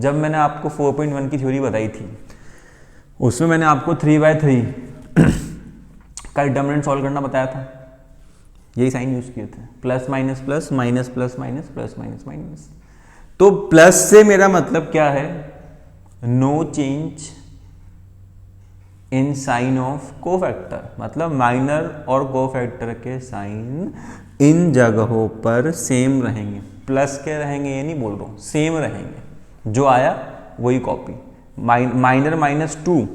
जब मैंने आपको 4.1 की थ्योरी बताई थी उसमें मैंने आपको 3/3 का डिटर्मिनेंट सॉल्व करना बताया था, यही साइन यूज किए थे, plus minus plus minus plus minus plus minus minus. तो प्लस से मेरा मतलब क्या है, no change in sign of cofactor, मतलब माइनर और कोफैक्टर के साइन इन जगहों पर सेम रहेंगे, प्लस के रहेंगे ये नहीं बोल रहा हूँ, सेम रहेंगे, जो आया वही कॉपी। माइनर -2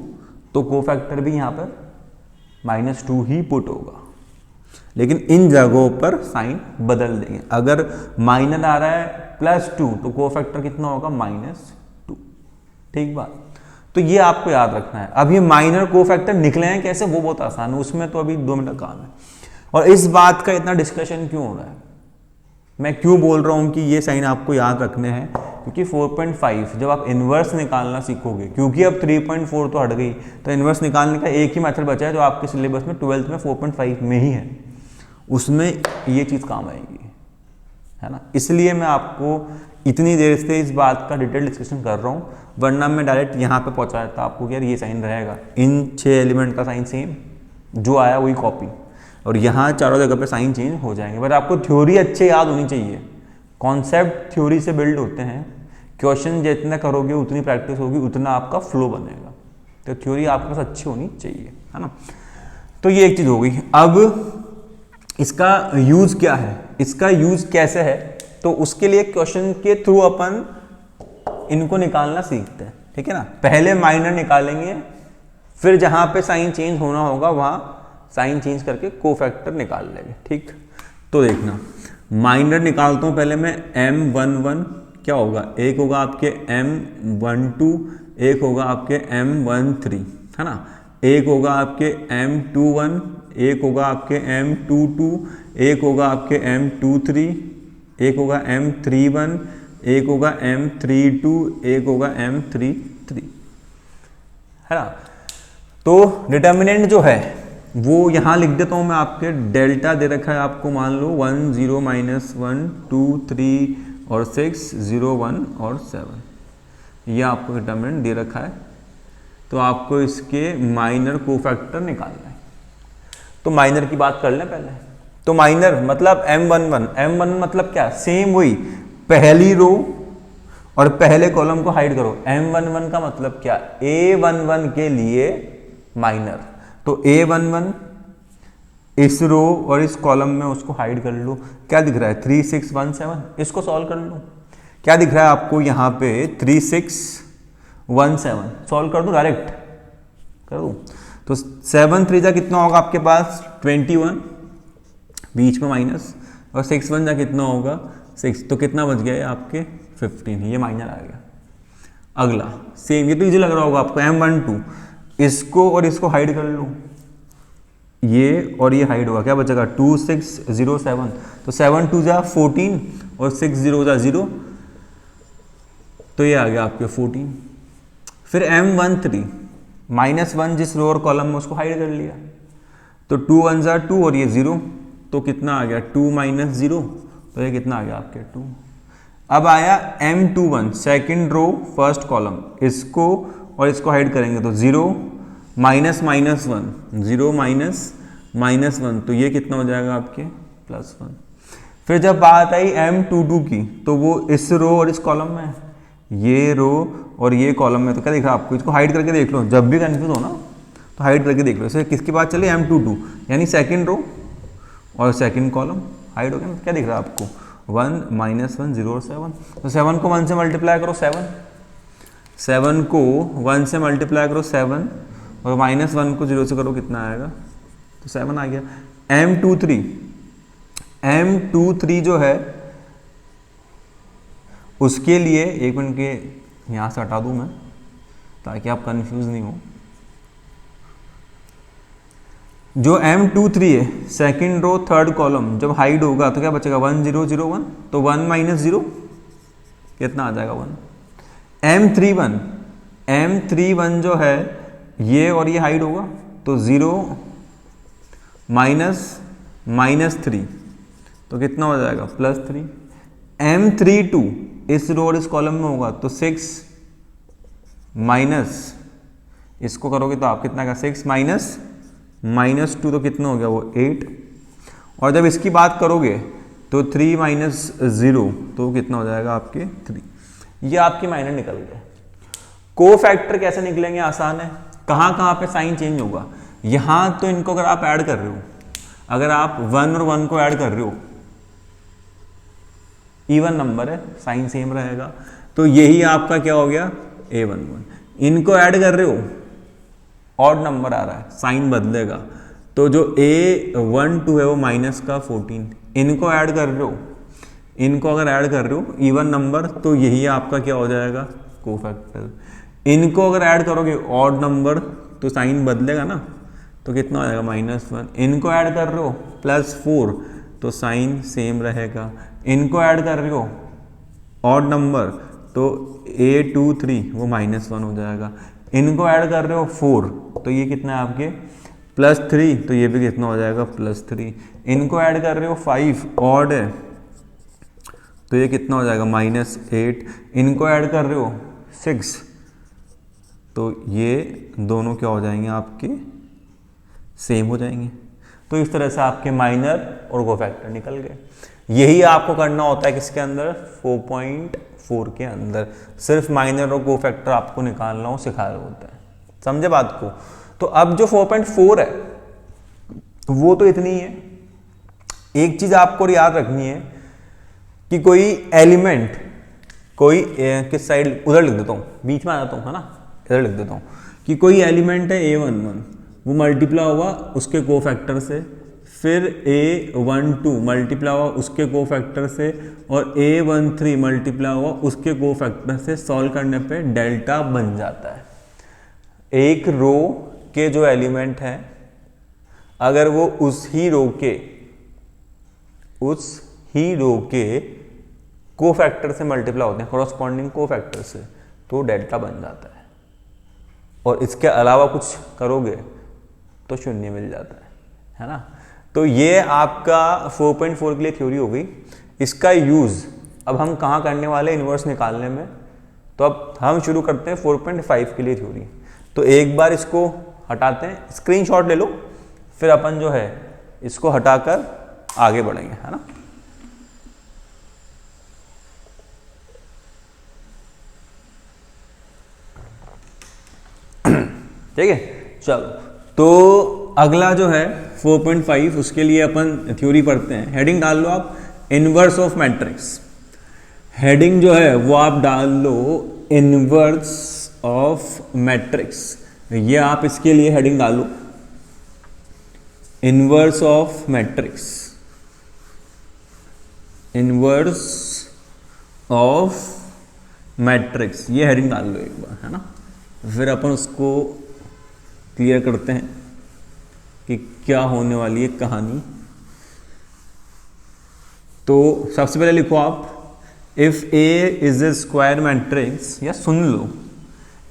तो कोफैक्टर भी यहाँ पर -2 ही पुट होगा, लेकिन इन जगहों पर साइन बदल देंगे। अगर माइनर आ रहा है +2 तो कोफैक्टर कितना होगा, -2। ठीक बात, तो ये आपको याद रखना है। अब ये माइनर कोफैक्टर निकले हैं कैसे, वो बहुत आसान है, उसमें तो अभी 2 मिनट काम है। और इस बात का इतना डिस्कशन क्यों हो रहा है, मैं क्यों बोल रहा हूँ कि ये साइन आपको याद रखने हैं, क्योंकि 4.5 जब आप इन्वर्स निकालना सीखोगे, क्योंकि अब 3.4 तो हट गई, तो इन्वर्स निकालने का एक ही मेथड बचा है जो आपके सिलेबस में 12th में 4.5 में ही है, उसमें ये चीज़ काम आएगी, है ना। इसलिए मैं आपको इतनी देर से इस बात का डिटेल डिस्कशन कर रहा हूँ, वरना मैं डायरेक्ट यहाँ पे पहुँचा देता आपको कि यार ये साइन रहेगा, इन 6 एलिमेंट का साइन सेम, जो आया वही कॉपी, और यहाँ चारों जगह पे साइन चेंज हो जाएंगे। बट आपको थ्योरी अच्छे याद होनी चाहिए, कॉन्सेप्ट थ्योरी से बिल्ड होते हैं, क्वेश्चन जितना करोगे उतनी प्रैक्टिस होगी, उतना आपका फ्लो बनेगा, तो थ्योरी आपके पास अच्छी होनी चाहिए, है ना। तो ये एक चीज़ हो गई। अब इसका यूज़ क्या है, इसका यूज़ कैसे है, तो उसके लिए क्वेश्चन के थ्रू अपन इनको निकालना सीखते हैं, ठीक है ना। पहले माइनर निकालेंगे, फिर जहाँ पे साइन चेंज होना होगा वहाँ साइन चेंज करके कोफैक्टर निकाल लेंगे, ठीक। तो देखना, माइनर निकालता हूँ पहले मैं, M11 क्या होगा, एक होगा आपके M12, एक होगा आपके M13, है ना, एक होगा आपके M21, एक होगा आपके M22, एक होगा आपके M23, एक होगा M31, एक होगा M32, एक होगा M33, है ना। तो डिटर्मिनेंट जो है वो यहाँ लिख देता हूँ मैं, आपके डेल्टा दे रखा है आपको, मान लो 1 0 -1 2 3 और 6 0 1 और 7, ये आपको डिटर्मिनेंट दे रखा है। तो आपको इसके माइनर कोफैक्टर निकालना है। तो माइनर की बात कर लें पहले। तो माइनर मतलब M11 मतलब क्या, सेम वही, पहली रो और पहले कॉलम को हाइड करो। M11 का मतलब क्या, A11 के लिए माइनर, तो A11 इस रो और इस कॉलम में उसको हाइड कर लो। क्या दिख रहा है 3 6 1 7, इसको सॉल्व कर लो। क्या दिख रहा है आपको यहाँ पे 3 6 1 7, सॉल्व कर दूं, डायरेक्ट कर दूं। तो 7 3 जा कितना होगा आपके पास 21, बीच में माइनस, और 6 1 जा कितना होगा 6, तो कितना बच गया है आपके 15, ये माइनर आ गया। अगला सेम, ये तो इजी लग रहा होगा आपको, M12 इसको और इसको हाइड कर लो, ये और ये हाइड होगा, क्या बचेगा 2 6 0 7, तो 7 2 जा 14 और 6 0 जा 0, तो ये आ गया आपके 14। फिर M13 -1 जिस रो और कॉलम में उसको हाइड कर लिया, तो 2 1 जा 2 और ये 0, तो कितना आ गया 2 - 0, तो ये कितना आ गया आपके 2। अब आया M21 second row first column, इसको और इसको हाइड करेंगे तो 0 -1 0 -1, तो ये कितना हो जाएगा आपके +1। फिर जब बात आई M22 की, तो वो इस रो और इस कॉलम में, ये रो और ये कॉलम में, तो क्या दिख रहा है आपको, इसको हाइड करके देख लो, जब भी कंफ्यूज हो ना तो हाइड करके देख लो। इसे किसकी बात चली, M22 यानी सेकेंड रो और सेकेंड कॉलम हाइड हो गया। क्या दिख रहा है आपको 1 -1 0 और 7, तो 7 को 1 से मल्टीप्लाई करो, 7 को 1 से मल्टीप्लाई करो 7, और -1 को 0 से करो, कितना आएगा, तो 7 आ गया। M23 जो है उसके लिए, एक मिनट के यहाँ से हटा दूँ मैं ताकि आप कंफ्यूज नहीं हो। जो M23 है सेकंड रो थर्ड कॉलम, जब हाइड होगा तो क्या बचेगा 1 0 0 1, तो 1 - 0 कितना आ जाएगा 1। M31 जो है ये और ये हाइड होगा, तो 0 -3 तो कितना हो जाएगा +3। M32 इस रो और इस कॉलम में होगा तो 6 माइनस इसको करोगे तो आप कितना का 6 -2 तो कितना हो गया वो 8। और जब इसकी बात करोगे तो 3 - 0 तो कितना हो जाएगा आपके 3। ये आपके माइनर निकल गए। को फैक्टर कैसे निकलेंगे, आसान है। कहाँ कहाँ पे साइन चेंज होगा, यहाँ तो इनको अगर आप ऐड कर रहे हो, अगर आप 1 और 1 को ऐड कर रहे हो, इवन नंबर है, साइन सेम रहेगा, तो यही आपका क्या हो गया A11। इनको ऐड कर रहे हो, ऑड नंबर आ रहा है, साइन बदलेगा, तो जो A12 है वो माइनस का 14। इनको ऐड कर रहे हो, इनको अगर ऐड कर रहे हो इवन नंबर, तो यही आपका क्या हो जाएगा कोफैक्टर। इनको अगर ऐड करोगे ऑड नंबर तो साइन बदलेगा ना, तो कितना हो जाएगा -1। इनको ऐड कर रहे हो +4 तो साइन सेम रहेगा। इनको ऐड कर रहे हो ऑड नंबर तो A23 वो -1 हो जाएगा। इनको ऐड कर रहे हो 4 तो ये कितना है आपके +3 तो ये भी कितना हो जाएगा +3। इनको ऐड कर रहे हो 5 ऑड है तो ये कितना हो जाएगा -8। इनको ऐड कर रहे हो 6 तो ये दोनों क्या हो जाएंगे आपके सेम हो जाएंगे। तो इस तरह से आपके माइनर और कोफैक्टर निकल गए। यही आपको करना होता है किसके अंदर 4.4 के अंदर, सिर्फ माइनर और कोफैक्टर आपको निकालना हो सिखाया होता है। समझे बात को। तो अब जो 4.4 है वो तो इतनी ही है। एक चीज आपको याद रखनी है कि कोई एलिमेंट, कोई किस साइड, उधर लिख देता हूँ, बीच में आ जाता हूँ, है ना, इधर लिख देता हूँ कि कोई एलिमेंट है A11 वो मल्टीप्लाई हुआ उसके कोफैक्टर से, फिर A12 मल्टीप्लाई हुआ उसके कोफैक्टर से, और A13 मल्टीप्लाई हुआ उसके कोफैक्टर से। सॉल्व करने पे डेल्टा बन जाता है। एक रो के जो एलिमेंट हैं अगर वो उस ही रो के कोफैक्टर से मल्टीप्लाई होते हैं, कॉरस्पॉन्डिंग कोफैक्टर से, तो डेल्टा बन जाता है। और इसके अलावा कुछ करोगे तो शून्य मिल जाता है ना। तो ये आपका 4.4 के लिए थ्योरी हो गई। इसका यूज अब हम कहाँ करने वाले इन्वर्स निकालने में, तो अब हम शुरू करते हैं 4.5 के लिए थ्योरी। तो एक बार इसको हटाते हैं, स्क्रीनशॉट ले लो, फिर अपन जो है इसको हटाकर आगे बढ़ेंगे, है ना। ठीक है, चलो। तो अगला जो है 4.5 उसके लिए अपन थ्योरी पढ़ते हैं। हेडिंग डाल लो आप, इनवर्स ऑफ मैट्रिक्स। हेडिंग जो है वो आप डाल लो इनवर्स ऑफ मैट्रिक्स। ये आप इसके लिए हेडिंग डालो inverse of matrix, inverse of matrix, ये हेडिंग डाल लो एक बार, है ना। फिर अपन उसको क्लियर करते हैं कि क्या होने वाली है कहानी। तो सबसे पहले लिखो आप, if A is a square matrix, या सुन लो,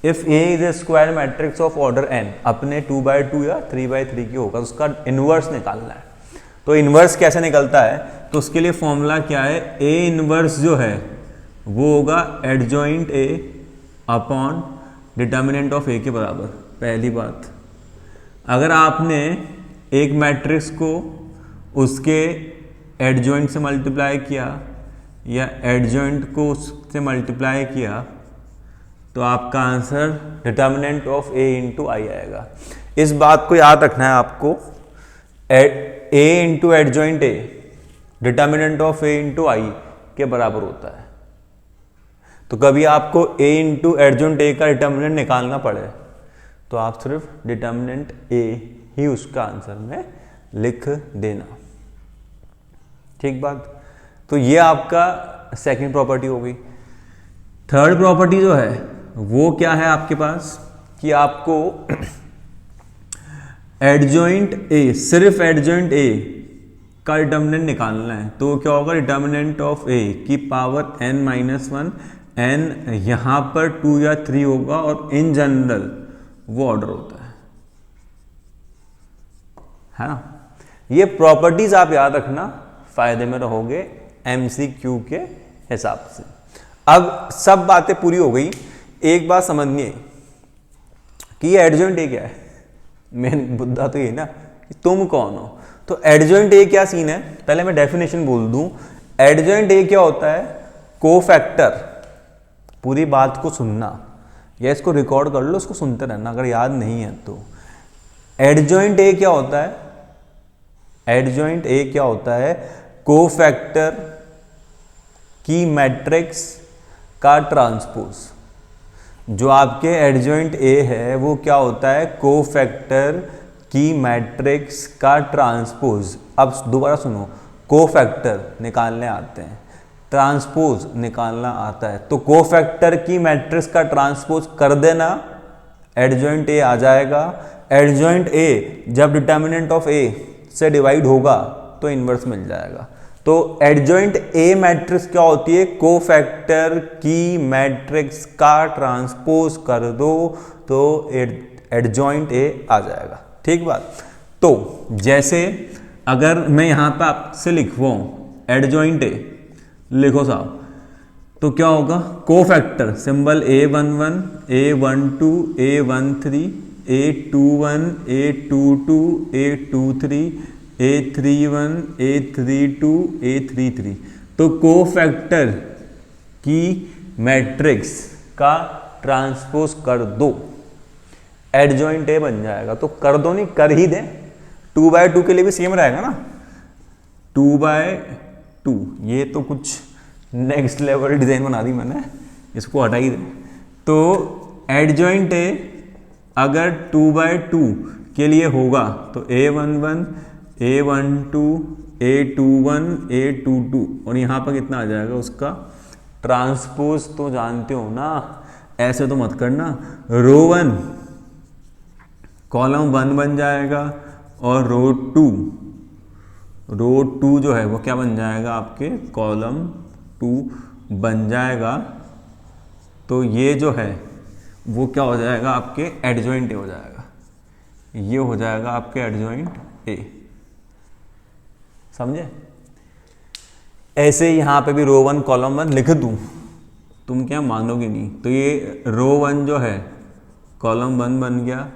if A is a square matrix of order n, अपने 2x2 या 3x3 की होगा, तो उसका इनवर्स निकालना है। तो इनवर्स कैसे निकलता है, तो उसके लिए फॉर्मूला क्या है, ए इनवर्स जो है वो होगा adjoint A upon determinant of A के बराबर। पहली बात, अगर आपने एक मैट्रिक्स को उसके एडजॉइंट से मल्टीप्लाई किया या एडजॉइंट को उससे मल्टीप्लाई किया तो आपका answer determinant of A into I आएगा। इस बात को याद रखना है आपको, A into adjoint A determinant of A into I के बराबर होता है। तो कभी आपको ए इंटू एडजॉइंट ए का डिटर्मिनेंट निकालना पड़े तो आप सिर्फ डिटर्मिनेंट ए ही उसका आंसर में लिख देना। ठीक बात। तो ये आपका सेकंड प्रॉपर्टी हो गई। थर्ड प्रॉपर्टी जो है वो क्या है आपके पास, कि आपको एडजॉइंट ए, सिर्फ एडजॉइंट ए का डिटर्मिनेंट निकालना है। तो क्या होगा, डिटर्मिनेंट ऑफ ए की पावर n-1, n यहां पर 2 या 3 होगा, और इन जनरल वो ऑर्डर होता है ना। ये प्रॉपर्टीज आप याद रखना, फायदे में रहोगे MCQ के हिसाब से। अब सब बातें पूरी हो गई, एक बात समझनी है कि ये एडजॉइंट ए क्या है। मेन मुद्दा तो ये ना कि तुम कौन हो। तो एडजॉइंट ए क्या सीन है, पहले मैं डेफिनेशन बोल दूं। एडजॉइंट ए क्या होता है, कोफैक्टर। पूरी बात को सुनना या इसको रिकॉर्ड कर लो, इसको सुनते रहना अगर याद नहीं है तो। एडजॉइंट ए क्या होता है, एडजॉइंट ए क्या होता है, कोफैक्टर की मैट्रिक्स का ट्रांसपोज। जो आपके एडजॉइंट ए है वो क्या होता है, कोफैक्टर की मैट्रिक्स का ट्रांसपोज। अब दोबारा सुनो, कोफैक्टर निकालने आते हैं, ट्रांसपोज निकालना आता है। तो कोफैक्टर की मैट्रिक्स का ट्रांसपोज कर देना, एडजॉइंट ए आ जाएगा। एडजॉइंट ए जब डिटर्मिनेंट ऑफ ए से डिवाइड होगा तो इनवर्स मिल जाएगा। तो एडजॉइंट ए मैट्रिक्स क्या होती है, कोफैक्टर की मैट्रिक्स का ट्रांसपोज कर दो तो एडजॉइंट ए आ जाएगा। ठीक बात। तो जैसे अगर मैं यहां पे आपसे लिखवाऊं एडजॉइंट ए, लिखो साहब, तो क्या होगा, cofactor symbol A11, A12, A13, A21, A22, A23, A31, A32, A33। तो कोफैक्टर की मैट्रिक्स का ट्रांसपोज कर दो, एडजॉइंट ए बन जाएगा। तो कर दो नहीं, कर ही दें। 2/2 के लिए भी सेम रहेगा ना, 2/2। ये तो कुछ नेक्स्ट लेवल डिजाइन बना दी मैंने, इसको हटा ही दें। तो एडजॉइंट ए अगर 2/2 के लिए होगा तो A11, A12, A21, A22 और यहाँ पर कितना आ जाएगा उसका ट्रांसपोज। तो जानते हो ना, ऐसे तो मत करना। रो 1 कॉलम 1 बन जाएगा और रो 2 जो है वो क्या बन जाएगा, आपके कॉलम 2 बन जाएगा। तो ये जो है वो क्या हो जाएगा, आपके एडजॉइंट ए हो जाएगा। ये हो जाएगा आपके एडजॉइंट ए, समझे। ऐसे यहाँ पे भी रो 1 कॉलम 1 लिख दूँ, तुम क्या मानोगे नहीं। तो ये रो 1 जो है कॉलम 1 बन गया,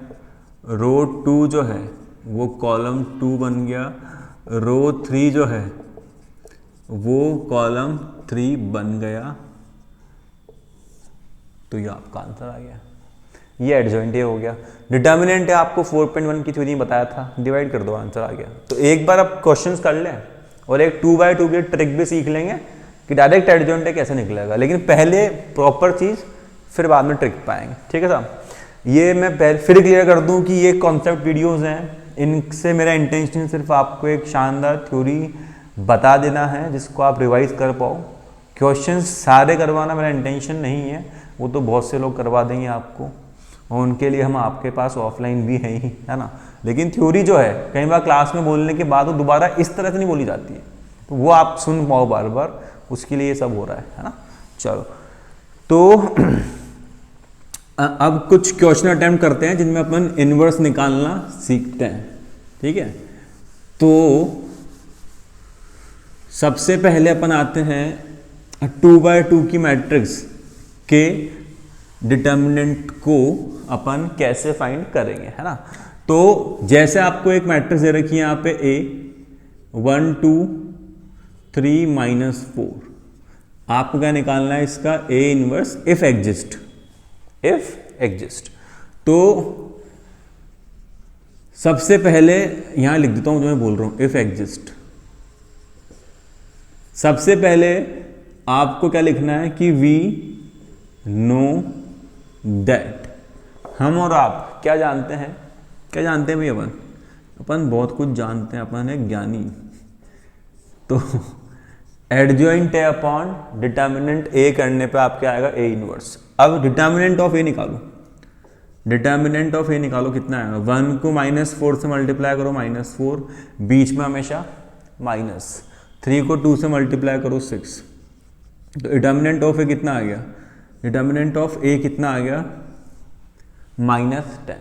रो 2 जो है वो कॉलम 2 बन गया, रो 3 जो है वो कॉलम 3 बन गया। तो ये आपका आंसर आ गया, ये एडजॉइंट ए हो गया। डिटर्मिनेंट है आपको 4.1 की थ्योरी बताया था, डिवाइड कर दो, आंसर आ गया। तो एक बार आप क्वेश्चंस कर लें और एक 2/2 की ट्रिक भी सीख लेंगे कि डायरेक्ट एडजॉइंट ए कैसे निकलेगा। लेकिन पहले प्रॉपर चीज़, फिर बाद में ट्रिक पाएंगे। ठीक है साहब। ये मैं फिर क्लियर कर दूं कि ये कॉन्सेप्ट वीडियोस हैं, इनसे मेरा इंटेंशन सिर्फ आपको एक शानदार थ्योरी बता देना है जिसको आप रिवाइज कर पाओ। क्वेश्चंस सारे करवाना मेरा इंटेंशन नहीं है, वो तो बहुत से लोग करवा देंगे आपको और उनके लिए हम आपके पास ऑफलाइन भी हैं ही, है ना। लेकिन थ्योरी जो है कई बार क्लास में बोलने के बाद वो दोबारा इस तरह से नहीं बोली जाती है, तो वो आप सुन पाओ बार बार, उसके लिए ये सब हो रहा है ना। चलो तो अब कुछ क्वेश्चन अटेम्प्ट करते हैं जिनमें अपन इनवर्स निकालना सीखते हैं। ठीक है। तो सबसे पहले अपन आते हैं 2/2 की मैट्रिक्स के डिटर्मिनेंट को अपन कैसे फाइंड करेंगे, है ना। तो जैसे आपको एक मैट्रिक्स दे रखी है यहाँ पे A 1 2 3 -4, आपको क्या निकालना है इसका A inverse if exist, if exist. तो सबसे पहले यहां लिख देता हूं जो मैं बोल रहा हूं, इफ एग्जिस्ट। सबसे पहले आपको क्या लिखना है कि वी नो दैट, हम और आप क्या जानते हैं, क्या जानते हैं भाई, अपन बहुत कुछ जानते हैं, अपन है ज्ञानी। तो एडजॉइंट है अपॉन डिटर्मिनेंट ए करने पे आपके आएगा ए इनवर्स। अब डिटर्मिनेंट ऑफ ए निकालो, डिटर्मिनेंट ऑफ ए निकालो, कितना आएगा, 1 को -4 से मल्टीप्लाई करो -4, बीच में हमेशा माइनस, 3 को 2 से मल्टीप्लाई करो 6। तो डिटर्मिनेंट ऑफ ए कितना आ गया, डिटर्मिनेंट ऑफ ए कितना आ गया -10।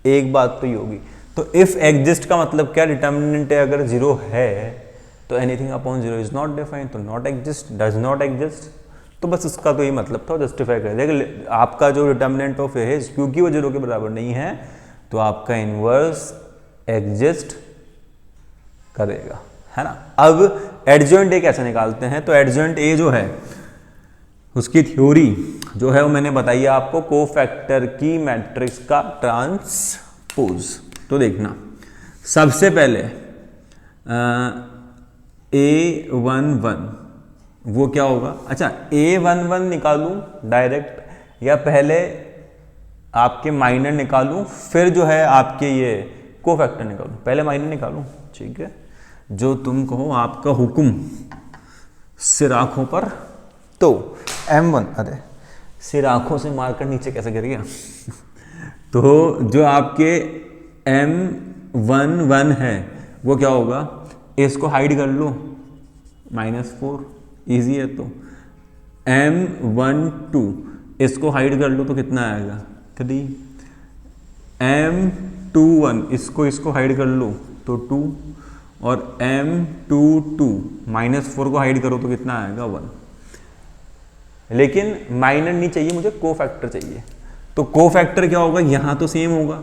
एक बात तो ये होगी। तो इफ एग्जिस्ट का मतलब क्या, डिटर्मिनेंट अगर जीरो है तो anything upon zero is not defined, तो not exist, does not exist. तो बस इसका तो ये मतलब था, जस्टिफाई कर देखिए आपका जो डिटर्मिनेंट ऑफ ए है क्योंकि वो जीरो के बराबर नहीं है तो आपका इनवर्स एग्जिस्ट करेगा, है ना। अब एडजॉइंट ए कैसे निकालते हैं, तो एडजॉइंट ए जो है उसकी थ्योरी जो है वो मैंने बताई आपको, कोफैक्टर की मैट्रिक्स का ट्रांसपोज। तो देखना सबसे पहले A11 वो क्या होगा, अच्छा A11 निकालूं डायरेक्ट या पहले आपके माइनर निकालूं फिर जो है आपके ये कोफैक्टर निकालूं, पहले माइनर निकालूं, ठीक है, जो तुम कहो, आपका हुक्म, सिर आंखों पर। तो M1, अरे सिर आंखों से मारकर नीचे कैसे गिर गया तो जो आपके M11 है वो क्या होगा, इसको हाइड कर लो, -4 इजी है, तो M12 इसको हाइड कर लो तो कितना आएगा 3, M21 इसको हाइड कर लो तो 2, और M22 -4 को हाइड करो तो कितना आएगा 1। लेकिन माइनर नहीं चाहिए मुझे, कोफैक्टर चाहिए। तो कोफैक्टर क्या होगा, यहां तो सेम होगा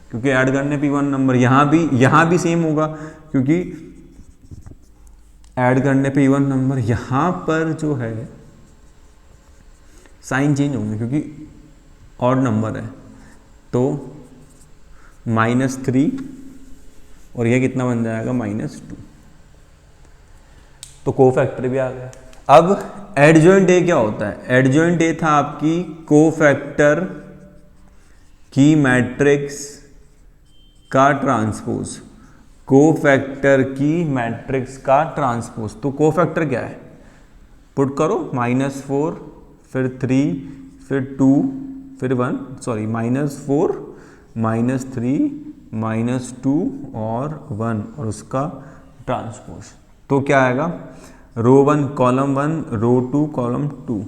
क्योंकि ऐड करने पे 1 नंबर, यहां भी सेम होगा क्योंकि ऐड करने पे 1 नंबर, यहां पर जो है साइन चेंज होंगे क्योंकि ऑड नंबर है, तो -3 और ये कितना बन जाएगा -2, तो कोफैक्टर भी आ गया। अब एडजॉइंट ए क्या होता है, एडजॉइंट ए था आपकी कोफैक्टर की मैट्रिक्स का ट्रांसपोज, कोफैक्टर की मैट्रिक्स का ट्रांसपोज। तो कोफैक्टर क्या है, पुट करो -4 फिर 3 फिर 2 फिर 1, सॉरी -4 -3 -2 और 1 और उसका ट्रांसपोज। तो क्या आएगा, रो 1 कॉलम 1 रो 2 कॉलम 2।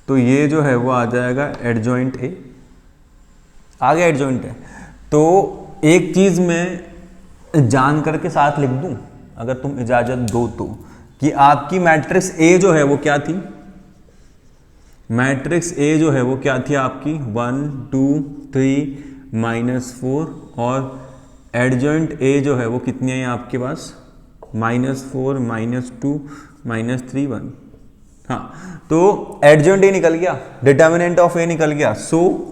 तो ये जो है वो आ जाएगा एडजॉइंट ए, आ गया एडजॉइंट ए। तो एक चीज मैं जान करके साथ लिख दूं अगर तुम इजाजत दो तो, कि आपकी मैट्रिक्स ए जो है वो क्या थी, मैट्रिक्स ए जो है वो क्या थी आपकी 1 2 3 -4, और एडजॉइंट ए जो है वो कितनी है आपके पास, -4 -2 -3 1। हाँ, तो एडजॉइंट ए निकल गया, डिटर्मिनेंट ऑफ ए निकल गया। सो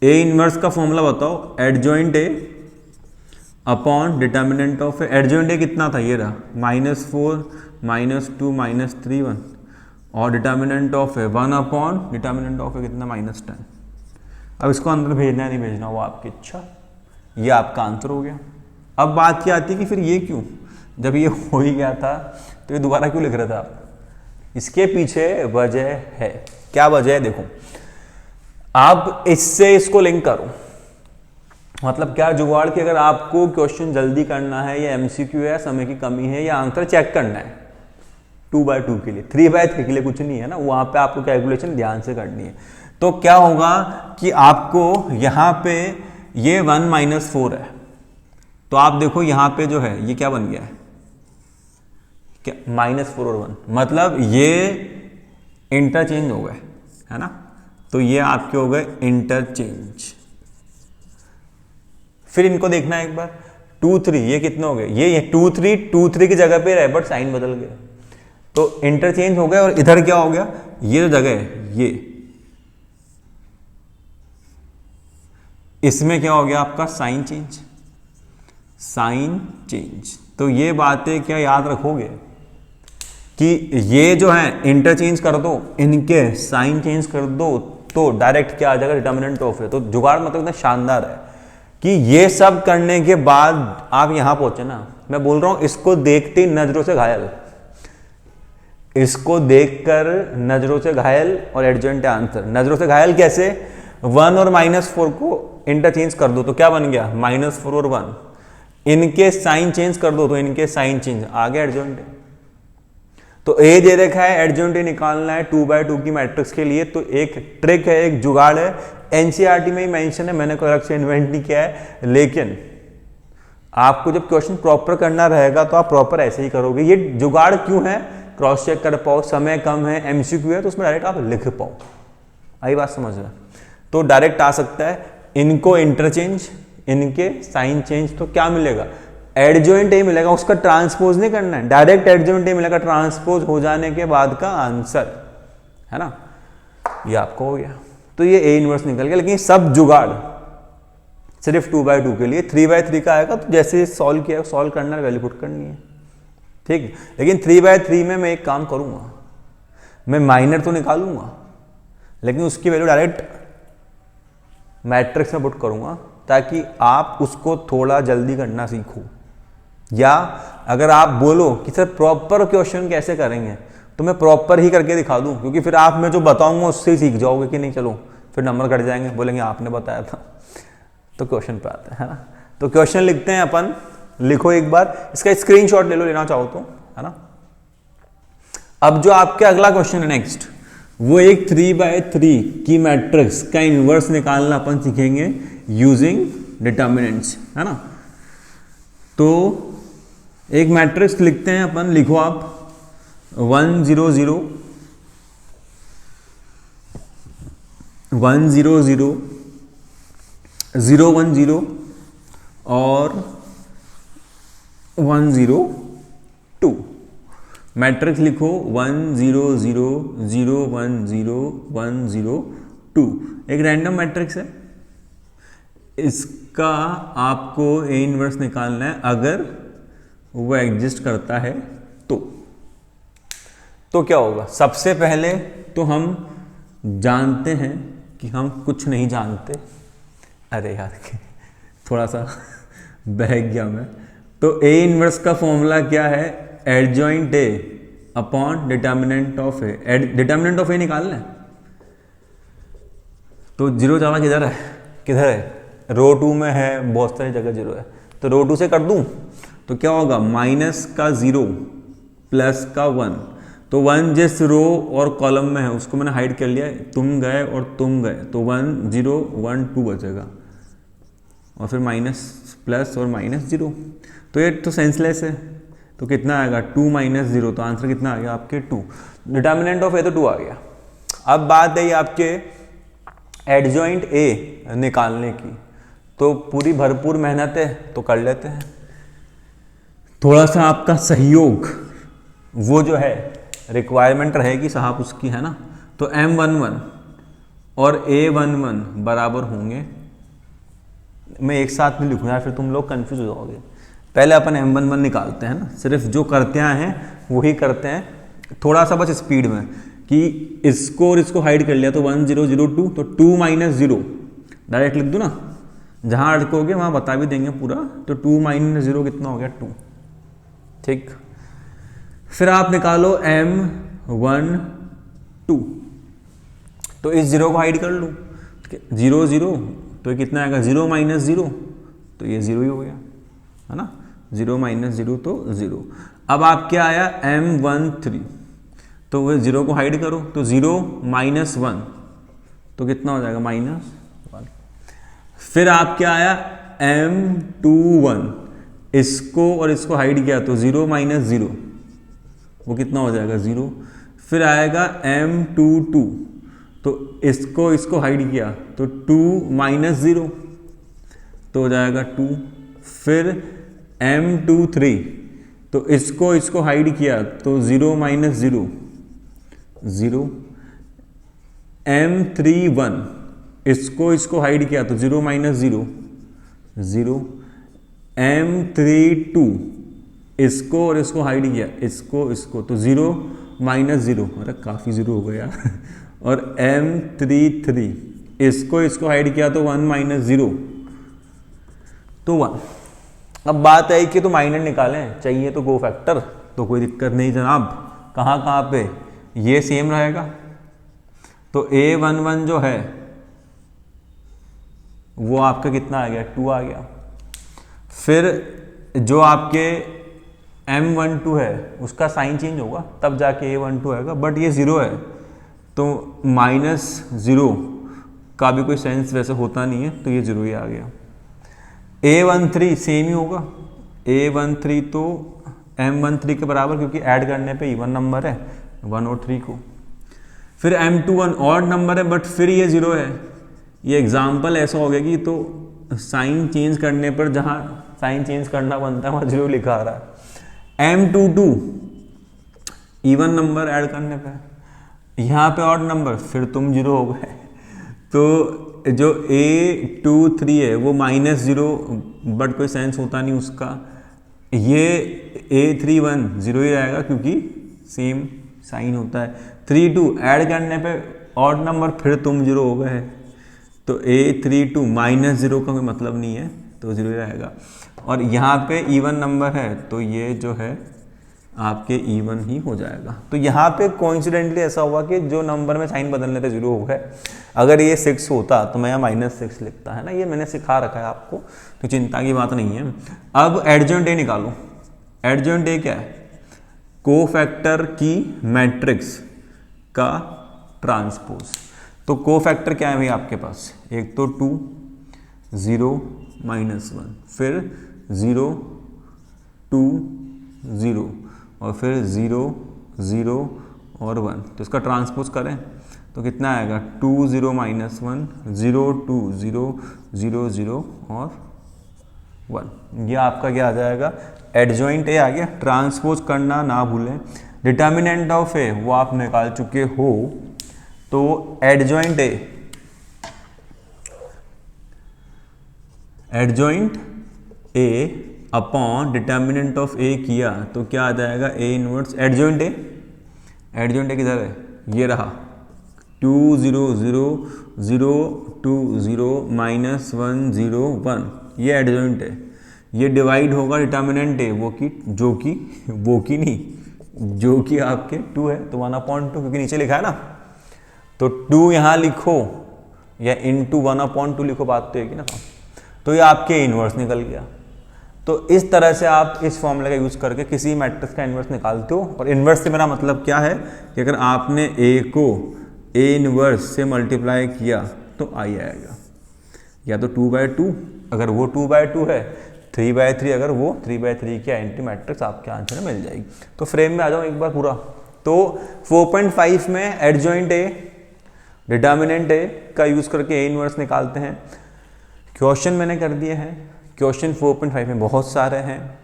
ए इनवर्स का फॉर्मूला बताओ, adjoint A upon determinant of A. Adjoint A कितना था, ये रहा -4 -2 -3 1, और determinant of A 1 upon determinant of A कितना -10। अब इसको अंदर भेजना है नहीं भेजना वो आपकी इच्छा, ये आपका आंसर हो गया। अब बात क्या आती है कि फिर ये क्यों, जब ये हो ही गया था तो ये दोबारा क्यों लिख रहा था आप, इसके पीछे वजह है। क्या वजह है, देखो आप इससे इसको लिंक करो, मतलब क्या जुगाड़ कि अगर आपको क्वेश्चन जल्दी करना है या एमसीक्यू है, समय की कमी है या आंसर चेक करना है 2/2 के लिए, 3/3 के लिए कुछ नहीं है ना, वहां पे आपको कैलकुलेशन ध्यान से करनी है। तो क्या होगा कि आपको यहां पे ये 1 -4 है, तो आप देखो यहां पे जो है ये क्या बन गया है, क्या -4 और 1, मतलब ये इंटरचेंज हो गए, है ना। तो ये आपके हो गए इंटरचेंज। फिर इनको देखना है एक बार, 2 3 ये कितने हो गए, ये 2 3 की जगह पे रहे बट साइन बदल गया, तो इंटरचेंज हो गया। और इधर क्या हो गया, ये जो जगह है ये, इसमें क्या हो गया आपका साइन चेंज, साइन चेंज। तो ये बातें क्या याद रखोगे कि ये जो है इंटरचेंज कर दो, इनके साइन चेंज कर दो तो डायरेक्ट क्या आ जाएगा, डिटर्मिनेंट ऑफ है। तो जुगाड़ मतलब इतना शानदार है कि ये सब करने के बाद आप यहां पहुंचे ना, मैं बोल रहा हूं इसको देखते ही नजरों से घायल, इसको देखकर नजरों से घायल और एडजॉइंट आंसर। नजरों से घायल कैसे, 1 और -4 को इंटरचेंज कर दो तो क्या बन गया, -4 और 1, इनके साइन चेंज कर दो तो इनके साइन चेंज, आ गया एडजॉइंट। तो ए दे रखा है, एडजॉइंट ए निकालना है 2/2 की मैट्रिक्स के लिए। तो एक ट्रिक है, एक जुगाड़ है, एनसीईआरटी में ही मेंशन है, मैंने कोई अलग से इन्वेंट नहीं किया है, लेकिन आपको जब क्वेश्चन प्रॉपर करना रहेगा तो आप प्रॉपर ऐसे ही करोगे। ये जुगाड़ क्यों है, क्रॉस चेक कर पाओ, समय कम है, एमसीक्यू है, तो उसमें डायरेक्ट आप लिख पाओ। आई बात समझ रहे? तो डायरेक्ट आ सकता है, इनको इंटरचेंज, इनके साइन चेंज, तो क्या मिलेगा, एडजॉइंट ए मिलेगा, उसका ट्रांसपोज नहीं करना है, डायरेक्ट एडजॉइंट ए मिलेगा, ट्रांसपोज हो जाने के बाद का आंसर, है ना, ये आपको हो गया। तो ये ए इनवर्स निकल गया। लेकिन सब जुगाड़ सिर्फ 2/2 के लिए, 3/3 का आएगा तो जैसे सॉल्व किया सॉल्व करना है, वैल्यू पुट करनी है, ठीक। लेकिन 3/3 में मैं एक काम करूंगा, मैं माइनर तो निकालूंगा, लेकिन उसकी वैल्यू डायरेक्ट मैट्रिक्स में पुट करूंगा, ताकि आप उसको थोड़ा जल्दी करना सीखो। या अगर आप बोलो कि सर प्रॉपर क्वेश्चन कैसे करेंगे, तो मैं प्रॉपर ही करके दिखा दूं, क्योंकि फिर आप मैं जो बताऊंगा उससे ही सीख जाओगे कि नहीं चलो फिर नंबर कट जाएंगे, बोलेंगे आपने बताया था। तो क्वेश्चन पे आते हैं ना, तो क्वेश्चन लिखते हैं अपन, लिखो एक बार, इसका स्क्रीनशॉट ले लो, लेना चाहो तो, है ना। अब जो आपके अगला क्वेश्चन है नेक्स्ट, वो एक 3/3 की मैट्रिक्स का इनवर्स निकालना अपन सीखेंगे यूजिंग डिटर्मिनेंट्स, है ना। तो एक मैट्रिक्स लिखते हैं अपन, लिखो आप 1 0 0 1 0 0 0 1 0 और 1 0 2। मैट्रिक्स लिखो 1 0 0 0 1 0 1 0 2। एक रैंडम मैट्रिक्स है, इसका आपको ए इनवर्स निकालना है अगर वो एग्जिस्ट करता है तो क्या होगा। सबसे पहले तो हम जानते हैं कि हम कुछ नहीं जानते, अरे यार थोड़ा सा बहक गया मैं। तो ए इनवर्स का फॉर्मूला क्या है, adjoint A upon determinant of A. Determinant of A निकालना है, तो जीरो जावा किधर है, रो 2 में है, बहुत सारी जगह जीरो है, तो रो 2 से कर दूं तो क्या होगा, माइनस का 0 प्लस का 1। तो 1 जिस रो और कॉलम में है उसको मैंने हाइड कर लिया, तुम गए और तुम गए, तो 1 0 1 2 बचेगा, और फिर माइनस प्लस और माइनस 0। तो ये तो सेंसलेस है, तो कितना आएगा 2 - 0, तो आंसर कितना आ गया आपके 2। डिटर्मिनेंट ऑफ ए तो 2 आ गया। अब बात है आपके एडजॉइंट ए निकालने की, तो पूरी भरपूर मेहनत है, तो कर लेते हैं। थोड़ा सा आपका सहयोग, वो जो है रिक्वायरमेंट रहेगी साहब उसकी, है ना। तो M11 और A11 बराबर होंगे, मैं एक साथ नहीं लिखूंगा फिर तुम लोग कंफ्यूज हो जाओगे। पहले अपन M11 निकालते हैं ना, सिर्फ जो करते आए हैं वही करते हैं, थोड़ा सा बस स्पीड में, कि इसको और इसको हाइड कर लिया, तो 1 0 0 2, तो 2 - 0 डायरेक्ट लिख दूँ ना, जहाँ अटकोगे वहाँ बता भी देंगे पूरा। तो 2 - 0 कितना हो गया 2, ठीक। फिर आप निकालो M12, तो इस 0 को हाइड कर लूँ, 0 0, तो ये कितना आएगा 0 - 0, तो ये 0 ही हो गया, है ना, 0 - 0 तो 0। अब आप क्या आया M13, तो वो 0 को हाइड करो, तो 0 - 1, तो कितना हो जाएगा -1। फिर आप क्या आया M21, इसको और इसको हाइड किया, तो 0 - 0, वो कितना हो जाएगा 0। फिर आएगा M22, तो इसको हाइड किया, तो 2 - 0, तो हो जाएगा 2। फिर M23, तो इसको हाइड किया, तो 0 - 0 0। M31, इसको हाइड किया, तो 0 - 0 0। M32, इसको और इसको हाइड किया, इसको, तो 0 - 0, अरे काफ़ी 0 हो गया। और M33, इसको हाइड किया, तो 1 - 0, तो 1। अब बात है कि तो माइनर निकालें, चाहिए तो गो फैक्टर, तो कोई दिक्कत नहीं जनाब। कहाँ पे ये सेम रहेगा, तो A11 जो है वो आपका कितना आ गया 2 आ गया। फिर जो आपके M12 है उसका साइन चेंज होगा तब जाके A12 आएगा, बट ये 0 है तो -0 का भी कोई सेंस वैसे होता नहीं है, तो ये 0 ही आ गया। A13 सेम ही होगा, A13 तो M13 के बराबर, क्योंकि ऐड करने पे इवन नंबर है 1 और 3 को। फिर M21 ऑड नंबर है बट फिर ये 0 है। ये एग्जाम्पल ऐसा हो गया कि तो साइन चेंज करने पर जहाँ साइन चेंज करना बनता है वहाँ 0 लिखा आ रहा है। M22 इवन नंबर ऐड करने पे, यहाँ पे ऑड नंबर, फिर तुम 0 हो गए। तो जो A23 है वो -0 बट कोई सेंस होता नहीं उसका। ये A31 0 ही रहेगा क्योंकि सेम साइन होता है। 32 ऐड करने पे ऑड नंबर, फिर तुम 0 हो गए। तो A32 -0 का कोई मतलब नहीं है तो 0 ही रहेगा। और यहाँ पे इवन नंबर है तो ये जो है आपके इवन ही हो जाएगा। तो यहाँ पे कोइंसिडेंटली ऐसा हुआ कि जो नंबर में साइन बदलने थे 0 हो गए। अगर ये 6 होता तो मैं यहाँ -6 लिखता, है ना, ये मैंने सिखा रखा है आपको, तो चिंता की बात नहीं है। अब एडजॉइंट ए निकालो। एडजॉइंट ए क्या है? कोफैक्टर की मैट्रिक्स का ट्रांसपोज। तो कोफैक्टर क्या है भाई आपके पास? एक तो 2 0 -1, फिर 0 2 0 और फिर 0 0 और 1। तो इसका ट्रांसपोज करें तो कितना आएगा? 2 0 -1 0 2 0 0 0 और 1। ये आपका क्या आ जाएगा? एडजॉइंट ए आ गया। ट्रांसपोज करना ना भूलें। डिटर्मिनेंट ऑफ ए वो आप निकाल चुके हो, तो adjoint A upon determinant of A किया तो क्या आ जाएगा? A inverse adjoint A. Adjoint A किधर है? ये रहा 2 0 0 0 2 0 -1 0 1। ये एडजॉइंट है। ये डिवाइड होगा डिटर्मिनेंट ए वो की नहीं, जो कि आपके 2 है तो 1/2, क्योंकि नीचे लिखा है ना। तो 2 यहाँ लिखो या इंटू 1/2 लिखो, बात तो एक ही ना। तो ये आपके इनवर्स निकल गया। तो इस तरह से आप इस फॉर्मूले का यूज करके किसी मैट्रिक्स का इनवर्स निकालते हो। और इनवर्स से मेरा मतलब क्या है कि अगर आपने ए को ए इनवर्स से मल्टीप्लाई किया तो आई आएगा, या तो 2/2 अगर वो 2/2 है, 3/3 अगर वो 3/3 की आइडेंटिटी मैट्रिक्स आपके आंसर में मिल जाएगी। तो फ्रेम में आ जाओ एक बार पूरा। तो 4.5 में एडजॉइंट ए डिटर्मिनेंट ए का यूज करके ए इनवर्स निकालते हैं। क्वेश्चन मैंने कर दिए हैं। क्वेश्चन 4.5 में बहुत सारे हैं।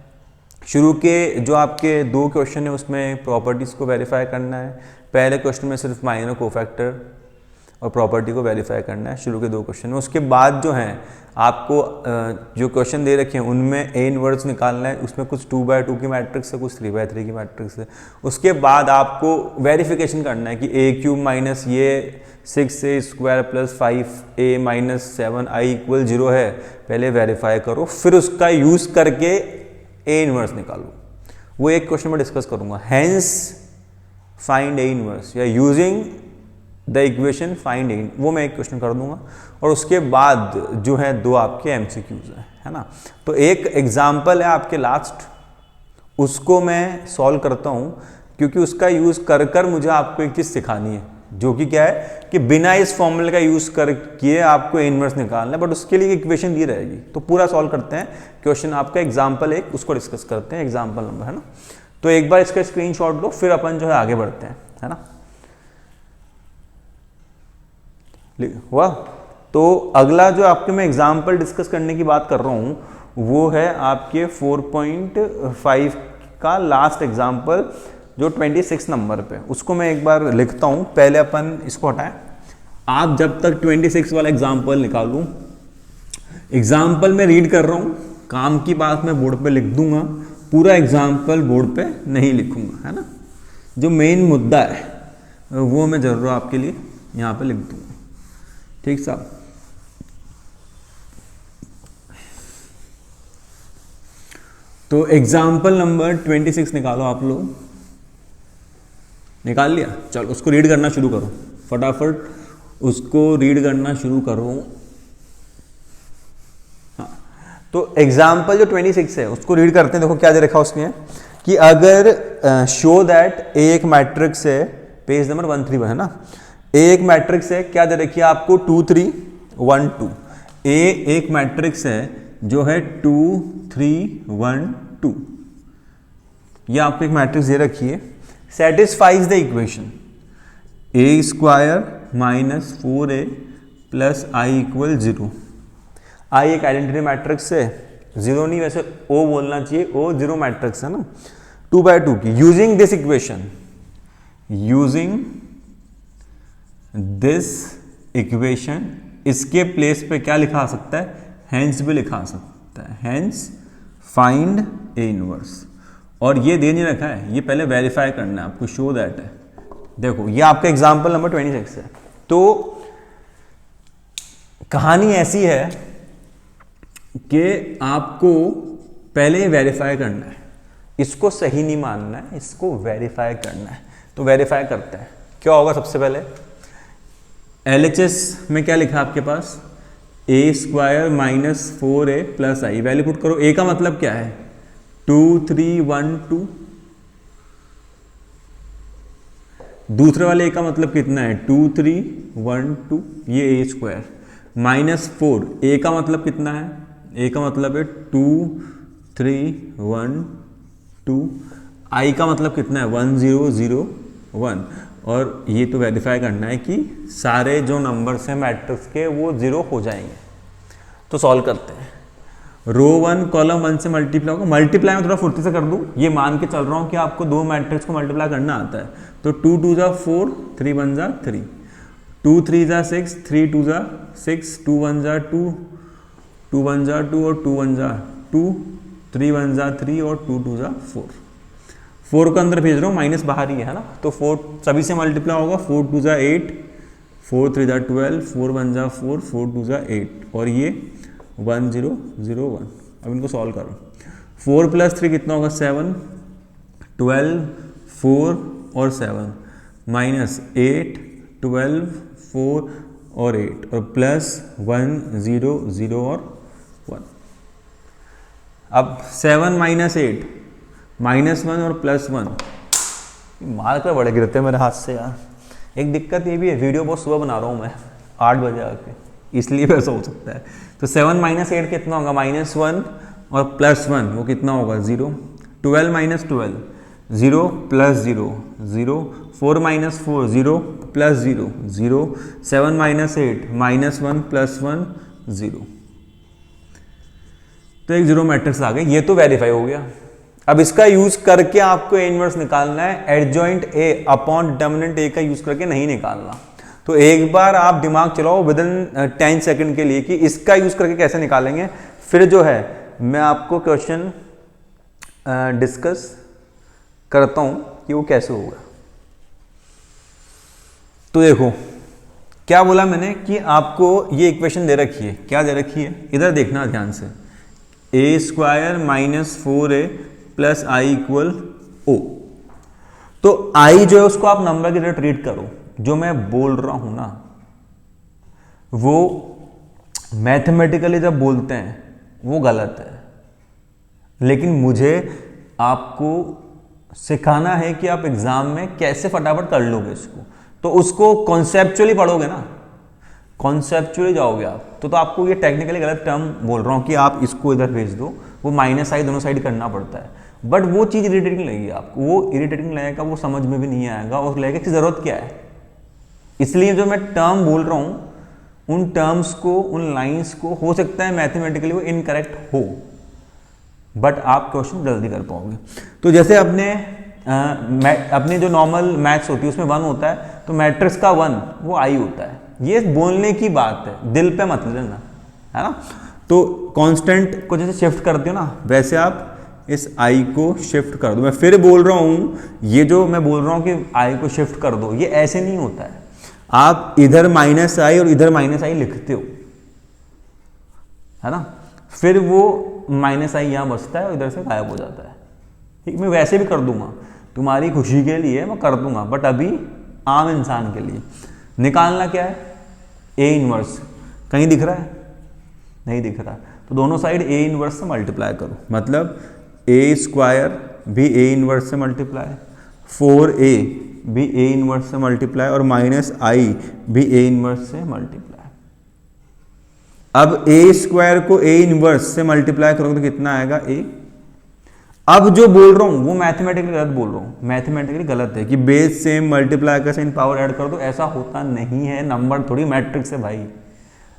शुरू के जो आपके 2 क्वेश्चन है उसमें प्रॉपर्टीज़ को वेरीफाई करना है। पहले क्वेश्चन में सिर्फ माइनर कोफैक्टर और प्रॉपर्टी को वेरीफाई करना है, शुरू के 2 क्वेश्चन में। उसके बाद जो हैं आपको जो क्वेश्चन दे रखे हैं उनमें ए इनवर्स निकालना है। उसमें कुछ 2/2 की मैट्रिक्स है, कुछ 3/3 की मैट्रिक्स है। उसके बाद आपको वेरिफिकेशन करना है कि A³ माइनस ये 6A² + 5A - 7I = 0 है। पहले वेरीफाई करो, फिर उसका यूज करके ए इनवर्स निकालो। वो एक क्वेश्चन में डिस्कस करूंगा। हेंस फाइंड ए इनवर्स या यूजिंग द इक्वेशन फाइंड ए, वो मैं एक क्वेश्चन कर दूंगा। और उसके बाद जो है 2 आपके MCQs हैं, है ना। तो एक एग्जाम्पल है आपके लास्ट, उसको मैं सॉल्व करता हूँ क्योंकि उसका यूज कर मुझे आपको एक चीज सिखानी है, जो कि क्या है कि बिना इस फॉर्मूले का यूज करके आपको इनवर्स निकालना है, बट उसके लिए इक्वेशन दी रहेगी। तो पूरा सॉल्व करते हैं क्वेश्चन आपका एग्जाम्पल एक, उसको डिस्कस करते हैं, एग्जाम्पल नंबर, है ना। तो एक बार इसका स्क्रीनशॉट लो, फिर अपन जो है आगे बढ़ते हैं, है ना। हुआ। तो अगला जो आपके मैं एग्जाम्पल डिस्कस करने की बात कर रहा हूं वो है आपके 4.5 का लास्ट एग्जाम्पल जो 26 नंबर पे। उसको मैं एक बार लिखता हूं। पहले अपन इसको हटाएं। आप जब तक 26 वाला एग्जाम्पल निकालूं, एग्जाम्पल में रीड कर रहा हूं, काम की बात मैं बोर्ड पे लिख दूंगा, पूरा एग्जाम्पल बोर्ड पे नहीं लिखूंगा, है ना। जो मेन मुद्दा है वो मैं जरूर आपके लिए यहाँ पे लिख दूंगा, ठीक साहब। तो एग्जाम्पल नंबर 26 निकालो आप लोग। निकाल लिया? चलो उसको रीड करना शुरू करो, फटाफट उसको रीड करना शुरू करो। हाँ, तो एग्जाम्पल जो 26 है उसको रीड करते हैं। देखो क्या दे रखा उसमें, कि अगर शो दैट ए एक मैट्रिक्स है, पेज नंबर 131 है ना, ए एक मैट्रिक्स है, क्या दे रखी है आपको 2 3 1 2। ए एक मैट्रिक्स है जो है 2 3 1 2, ये आपको एक मैट्रिक्स दे रखी है, satisfies the equation A square minus 4a plus I equal 0। आई एक आइडेंटिटी मैट्रिक्स है, 0 नहीं, वैसे ओ बोलना चाहिए, ओ 0 मैट्रिक्स है ना, 2/2 की। Using this equation, using this equation, इसके प्लेस पे क्या लिखा सकता है, हेंस भी लिखा सकता है, हेंस फाइंड ए इनवर्स। और ये दे नहीं रखा है, ये पहले वेरीफाई करना है आपको, शो दैट है। देखो ये आपका एग्जाम्पल नंबर 26 है। तो कहानी ऐसी है कि आपको पहले वेरीफाई करना है, इसको सही नहीं मानना है, इसको वेरीफाई करना है। तो वेरीफाई करते हैं, क्या होगा सबसे पहले, LHS में क्या लिखा आपके पास, ए स्क्वायर माइनस 4a प्लस आई, वैल्यू पुट करो। ए का मतलब क्या है, 2 3 1 2, दूसरे वाले ए का मतलब कितना है, 2 3 1 2, ये ए स्क्वायर माइनस 4, ए का मतलब कितना है, ए का मतलब है 2 3 1 2, आई का मतलब कितना है 1 0 0 1। और ये तो वेरीफाई करना है कि सारे जो नंबर्स हैं मैट्रिक्स के वो 0 हो जाएंगे। तो सॉल्व करते हैं, रो 1 कॉलम 1 से मल्टीप्लाई होगा, मल्टीप्लाई में थोड़ा फुर्ती से कर दूं, ये मान के चल रहा हूं कि आपको दो मैट्रिक्स को मल्टीप्लाई करना आता है। तो 2 2 जा 4, 3 1 जा 3, 2 3 जा 6, 3 2 जा 6, 2 1 जा 2, 2 1 जा 2 और 2 1 जा 2, 3 1 जा 3 और 2 2 जा 4। 4 को अंदर भेज रहा हूँ, माइनस बाहर ही है ना, तो 4 सभी से मल्टीप्लाई होगा, 4 2 जा 8, 4 3 जा 12, 4 1 जा 4, 4 2 जा 8, और ये 1 0 0 1। अब इनको सॉल्व करो, 4 प्लस 3 कितना होगा 7, 12 4 और 7 माइनस 8 12 4 और 8 और प्लस 1 0 0 और 1। अब 7 माइनस 8 -1 और +1, मार कर बड़े गिरते हैं मेरे हाथ से यार। एक दिक्कत ये भी है, वीडियो बहुत सुबह बना रहा हूँ मैं 8 बजे आके, इसलिए वैसा हो सकता है। तो 7 माइनस 8 कितना होगा, -1 और +1 वो कितना होगा 0, 12 minus 12 0 plus 0 0, 4 minus 4 0 plus 0 0, 7 minus 8 -1 +1 0। तो एक 0 मैट्रिक्स आ गई, ये तो वेरीफाई हो गया। अब इसका यूज करके आपको ए इनवर्स निकालना है, adjoint A upon determinant A का यूज करके नहीं निकालना। तो एक बार आप दिमाग चलाओ विद इन 10 सेकंड के लिए कि इसका यूज करके कैसे निकालेंगे, फिर जो है मैं आपको क्वेश्चन डिस्कस करता हूं कि वो कैसे होगा। तो देखो क्या बोला मैंने कि आपको ये इक्वेशन दे रखी है, क्या दे रखी है, इधर देखना ध्यान से, ए square minus 4a plus I equal O. तो आई जो है उसको आप नंबर की तरह ट्रीट करो, जो मैं बोल रहा हूं ना वो मैथमेटिकली जब बोलते हैं वो गलत है, लेकिन मुझे आपको सिखाना है कि आप एग्जाम में कैसे फटाफट कर लोगे इसको। तो उसको कॉन्सेप्चुअली पढ़ोगे ना, कॉन्सेप्चुअली जाओगे आप, तो आपको ये टेक्निकली गलत टर्म बोल रहा हूँ कि आप इसको इधर भेज दो, वो माइनस आई दोनों साइड करना पड़ता है, बट वो चीज़ इरिटेटिंग लगेगी आपको, वो इरिटेटिंग लगेगा, वो समझ में भी नहीं आएगा और लगेगा कि ज़रूरत क्या है। इसलिए जो मैं टर्म बोल रहा हूँ उन टर्म्स को, उन लाइन्स को हो सकता है मैथमेटिकली वो इनकरेक्ट हो, बट आप क्वेश्चन जल्दी कर पाओगे। तो जैसे अपने जो नॉर्मल मैथ्स होती है उसमें 1 होता है, तो मैट्रिक्स का 1 वो आई होता है। ये बोलने की बात है, दिल पे मत लेना, है ना। तो कांस्टेंट को जैसे शिफ्ट करते हो ना, वैसे आप इस आई को शिफ्ट कर दो। मैं फिर बोल रहा हूँ, ये जो मैं बोल रहा हूँ कि आई को शिफ्ट कर दो, ये ऐसे नहीं होता है। आप इधर माइनस आई और इधर माइनस आई लिखते हो, है ना, फिर वो माइनस आई यहाँ बचता है और इधर से गायब हो जाता है। ठीक, मैं वैसे भी कर दूंगा, तुम्हारी खुशी के लिए मैं कर दूंगा, बट अभी आम इंसान के लिए निकालना क्या है, ए इनवर्स। कहीं दिख रहा है, नहीं दिख रहा, तो दोनों साइड ए इनवर्स से मल्टीप्लाई करो, मतलब ए स्क्वायर भी ए इनवर्स से मल्टीप्लाई, 4a भी ए इनवर्स से मल्टीप्लाई और माइनस आई भी ए इनवर्स से मल्टीप्लाई। अब ए स्क्वायर को ए इनवर्स से मल्टीप्लाई करोगे तो कितना आएगा ए। अब जो बोल रहा हूं वो मैथमेटिकली गलत बोल रहा हूं, मैथमेटिकली गलत है कि बेस सेम मल्टीप्लाई का साइन पावर ऐड कर दो, ऐसा होता नहीं है, नंबर थोड़ी मैट्रिक्स है भाई।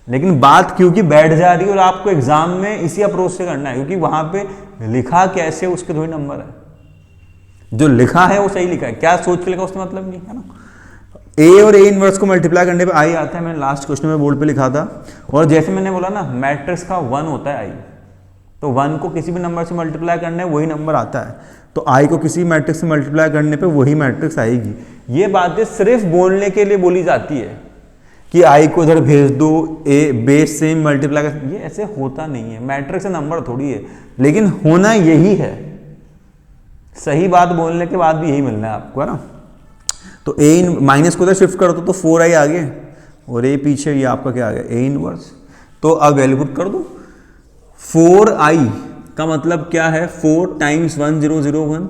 लेकिन बात क्योंकि बैठ जा रही है और आपको एग्जाम में इसी अप्रोच से करना है, क्योंकि वहां पे लिखा कैसे उसके थोड़ी नंबर है, जो लिखा है वो सही लिखा है, क्या सोच के लिखा उसका मतलब नहीं है ना। ए और ए इनवर्स को मल्टीप्लाई करने पे आई आता है, मैंने लास्ट क्वेश्चन में बोर्ड पे लिखा था। और जैसे मैंने बोला ना मैट्रिक्स का 1 होता है आई, तो 1 को किसी भी नंबर से मल्टीप्लाई करने वही नंबर आता है, तो आई को किसी मैट्रिक्स से मल्टीप्लाई करने पे वही मैट्रिक्स आएगी। ये बातें सिर्फ बोलने के लिए बोली जाती है कि आई को इधर भेज दो, ए बेस सेम मल्टीप्लाई कर, ये ऐसे होता नहीं है, मैट्रिक्स से नंबर थोड़ी है, लेकिन होना यही है। सही बात बोलने के बाद भी यही मिलना है आपको, है ना। तो ए माइनस को तो शिफ्ट कर दो तो 4i आ गया और ए पीछे ये आपका क्या आ गया ए इनवर्स। तो अब वैल्यू पुट कर दो, 4i का मतलब क्या है 4 टाइम्स 1001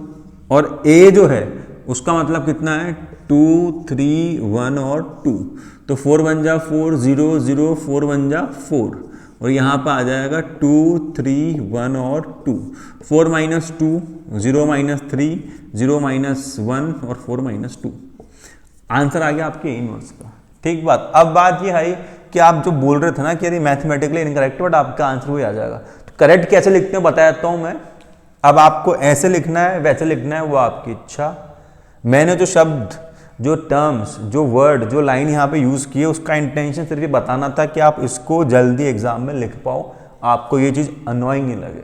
और a जो है उसका मतलब कितना है 2 3 1 और 2, तो 4 बन जा 4 0 0 4 बन जा 4 और यहाँ पर आ जाएगा 2 3 1 और 2, 4 माइनस 2 0 माइनस 3 0 माइनस 1 और 4 माइनस 2। आंसर आ गया आपके इनवर्स का। ठीक बात। अब बात ये है कि आप जो बोल रहे थे ना कि यदि मैथमेटिकली इनकरेक्ट, बट आपका आंसर वही आ जाएगा। तो करेक्ट कैसे लिखते हैं बता देता हूं मैं। अब आपको ऐसे लिखना है वैसे लिखना है वो आपकी इच्छा। मैंने जो शब्द, जो टर्म्स, जो वर्ड, जो लाइन यहाँ पे यूज की है उसका इंटेंशन सिर्फ ये बताना था कि आप इसको जल्दी एग्जाम में लिख पाओ, आपको ये चीज अनोइंग नहीं लगे।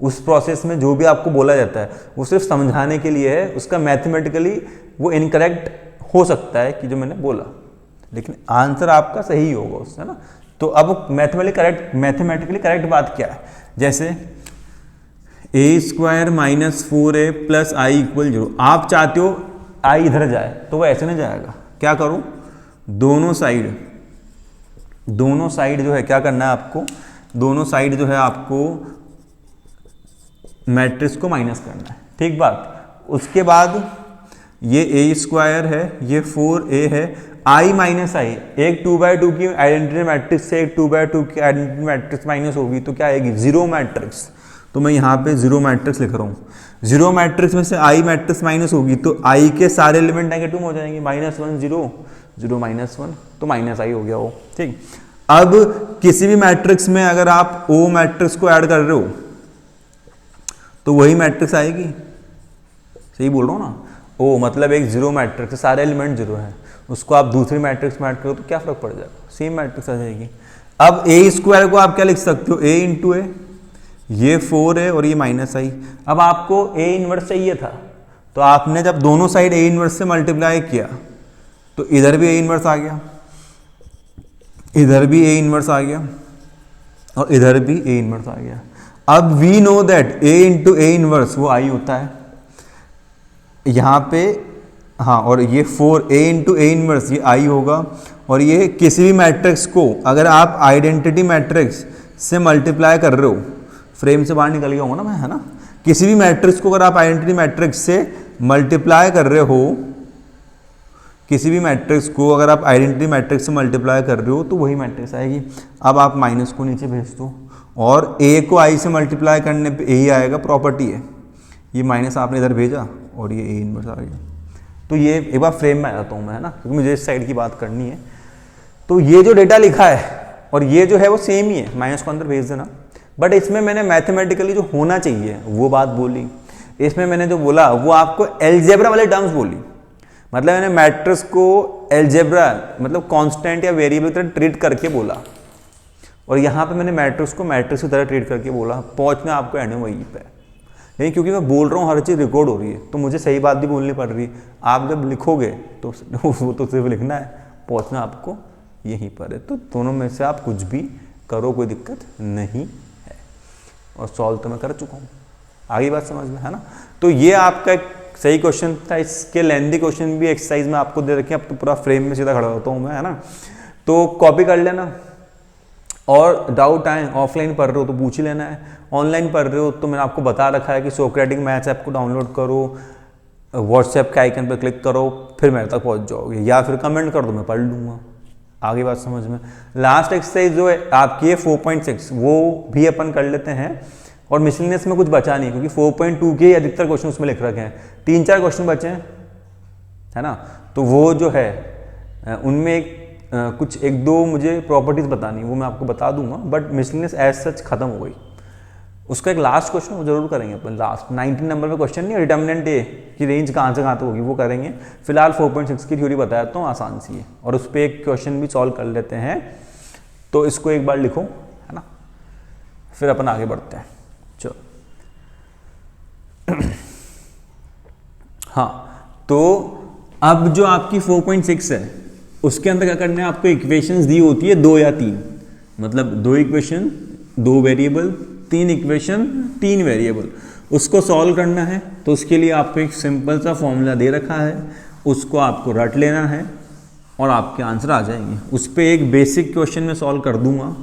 उस प्रोसेस में जो भी आपको बोला जाता है वो सिर्फ समझाने के लिए है, उसका मैथमेटिकली वो इनकरेक्ट हो सकता है कि जो मैंने बोला, लेकिन आंसर आपका सही होगा उससे, है ना। तो अब मैथमेटिकली करेक्ट बात क्या है, जैसे ए square minus 4a plus I equal 0। आप चाहते हो आई इधर जाए तो वो ऐसे नहीं जाएगा, क्या करूं, दोनों साइड जो है क्या करना है आपको, दोनों साइड जो है आपको मैट्रिक्स को माइनस करना है। ठीक बात। उसके बाद ये ए स्क्वायर है, ये 4a है, आई माइनस आई, एक 2/2 की आइडेंटिटी मैट्रिक्स से एक 2/2 की आइडेंटिटी मैट्रिक्स माइनस होगी तो क्या आएगी, जीरो मैट्रिक्स। तो मैं यहाँ पे जीरो मैट्रिक्स लिख रहा हूँ। जीरो मैट्रिक्स में से आई मैट्रिक्स माइनस होगी तो आई के सारे एलिमेंट नेगेटिव हो जाएंगे, -1 0 0 -1 तो माइनस आई हो गया वो। ठीक। अब किसी भी मैट्रिक्स में अगर आप ओ मैट्रिक्स को ऐड कर रहे हो तो वही मैट्रिक्स आएगी। सही बोल रहा हूँ ना। ओ मतलब एक जीरो मैट्रिक्स है, सारे एलिमेंट जीरो है, उसको आप दूसरी मैट्रिक्स में ऐड करो तो क्या फर्क पड़ जाएगा, सेम मैट्रिक्स आ जाएगी। अब ए स्क्वायर को आप क्या लिख सकते हो, a इंटू ए, ये 4 है और ये माइनस आई। अब आपको a इनवर्स चाहिए था तो आपने जब दोनों साइड a इनवर्स से मल्टीप्लाई किया तो इधर भी a इनवर्स आ गया, इधर भी a इनवर्स आ गया और इधर भी a इनवर्स आ गया। अब we know that a into a inverse वो i होता है यहाँ पे, हाँ, और ये 4a इंटू a इनवर्स ये i होगा। और ये किसी भी मैट्रिक्स को अगर आप आइडेंटिटी मैट्रिक्स से मल्टीप्लाई कर रहे हो, फ्रेम से बाहर निकल गया हूँ ना मैं, है ना। किसी भी मैट्रिक्स को अगर आप आइडेंटिटी मैट्रिक्स से मल्टीप्लाई कर रहे हो, किसी भी मैट्रिक्स को अगर आप आइडेंटिटी मैट्रिक्स से मल्टीप्लाई कर रहे हो तो वही मैट्रिक्स आएगी। अब आप माइनस को नीचे भेज दो और a को i से मल्टीप्लाई करने पे a ही आएगा, प्रॉपर्टी है। ये माइनस आपने इधर भेजा और ये a इनवर्स आ गया। तो ये एक बार फ्रेम में आ जाता हूँ मैं, है ना, क्योंकि मुझे इस साइड की बात करनी है। तो ये जो डेटा लिखा है और ये जो है वो सेम ही है, माइनस को अंदर भेज देना। बट इसमें मैंने मैथमेटिकली जो होना चाहिए वो बात बोली, इसमें मैंने जो बोला वो आपको एल्जेब्रा वाले टर्म्स बोली। मतलब मैंने मैट्रिक्स को एल्जेब्रा मतलब कांस्टेंट या वेरिएबल की तरह ट्रीट करके बोला, और यहाँ पे मैंने मैट्रिक्स को मैट्रिक्स की तरह ट्रीट करके बोला। पहुँचना आपको एंड में वहीं पे, लेकिन क्योंकि मैं बोल रहा हूँ हर चीज़ रिकॉर्ड हो रही है तो मुझे सही बात भी बोलनी पड़ रही है। आप जब लिखोगे तो वो तो सिर्फ लिखना है, पहुँचना आपको यहीं पर है। तो दोनों में से आप कुछ भी करो, कोई दिक्कत नहीं है। और सॉल्व तो मैं कर चुका हूँ, आगे बात समझ में, है ना। तो ये आपका एक सही क्वेश्चन था। इसके लेंथी क्वेश्चन भी एक्सरसाइज में आपको दे रखे हैं। अब तो पूरा फ्रेम में सीधा खड़ा होता हूँ मैं, है ना। तो कॉपी कर लेना, और डाउट आए, ऑफलाइन पढ़ रहे हो तो पूछ ही लेना है, ऑनलाइन पढ़ रहे हो तो मैंने आपको बता रखा है कि सोक्रेटिक मैथ्स ऐप को डाउनलोड करो, व्हाट्सएप के आइकन पर क्लिक करो, फिर मेरे तक पहुंच जाओगे, या फिर कमेंट कर दो, मैं पढ़ लूँगा। आगे बात समझ में। लास्ट एक्सरसाइज जो है आपकी है 4.6, वो भी अपन कर लेते हैं। और मिसलिनियस में कुछ बचा नहीं, क्योंकि 4.2 के अधिकतर क्वेश्चन उसमें लिख रखे हैं, 3-4 क्वेश्चन बचे हैं, है ना। तो वो जो है उनमें कुछ 1-2 मुझे प्रॉपर्टीज बतानी, वो मैं आपको बता दूंगा, बट मिसलिनियस एज सच खत्म हो गई। उसका एक लास्ट क्वेश्चन वो जरूर करेंगे अपन, लास्ट 19 नंबर में क्वेश्चन नहीं, डिटर्मिनेंट ए की रेंज कहाँ से कहाँ तक होगी वो करेंगे। फिलहाल 4.6 की थ्योरी बताया तो आसान सी है, और उस पर एक क्वेश्चन भी सॉल्व कर लेते हैं। तो इसको एक बार लिखो, है ना, फिर अपन आगे बढ़ते हैं। चलो हाँ, तो अब जो आपकी 4.6 है उसके अंदर क्या करना है, आपको इक्वेशंस दी होती है 2 या 3, मतलब 2 इक्वेशन 2 वेरिएबल, 3 इक्वेशन 3 वेरिएबल, उसको सॉल्व करना है। तो उसके लिए आपको एक सिंपल सा फॉर्मूला दे रखा है, उसको आपको रट लेना है और आपके आंसर आ जाएंगे। उस पर एक बेसिक क्वेश्चन में सॉल्व कर दूंगा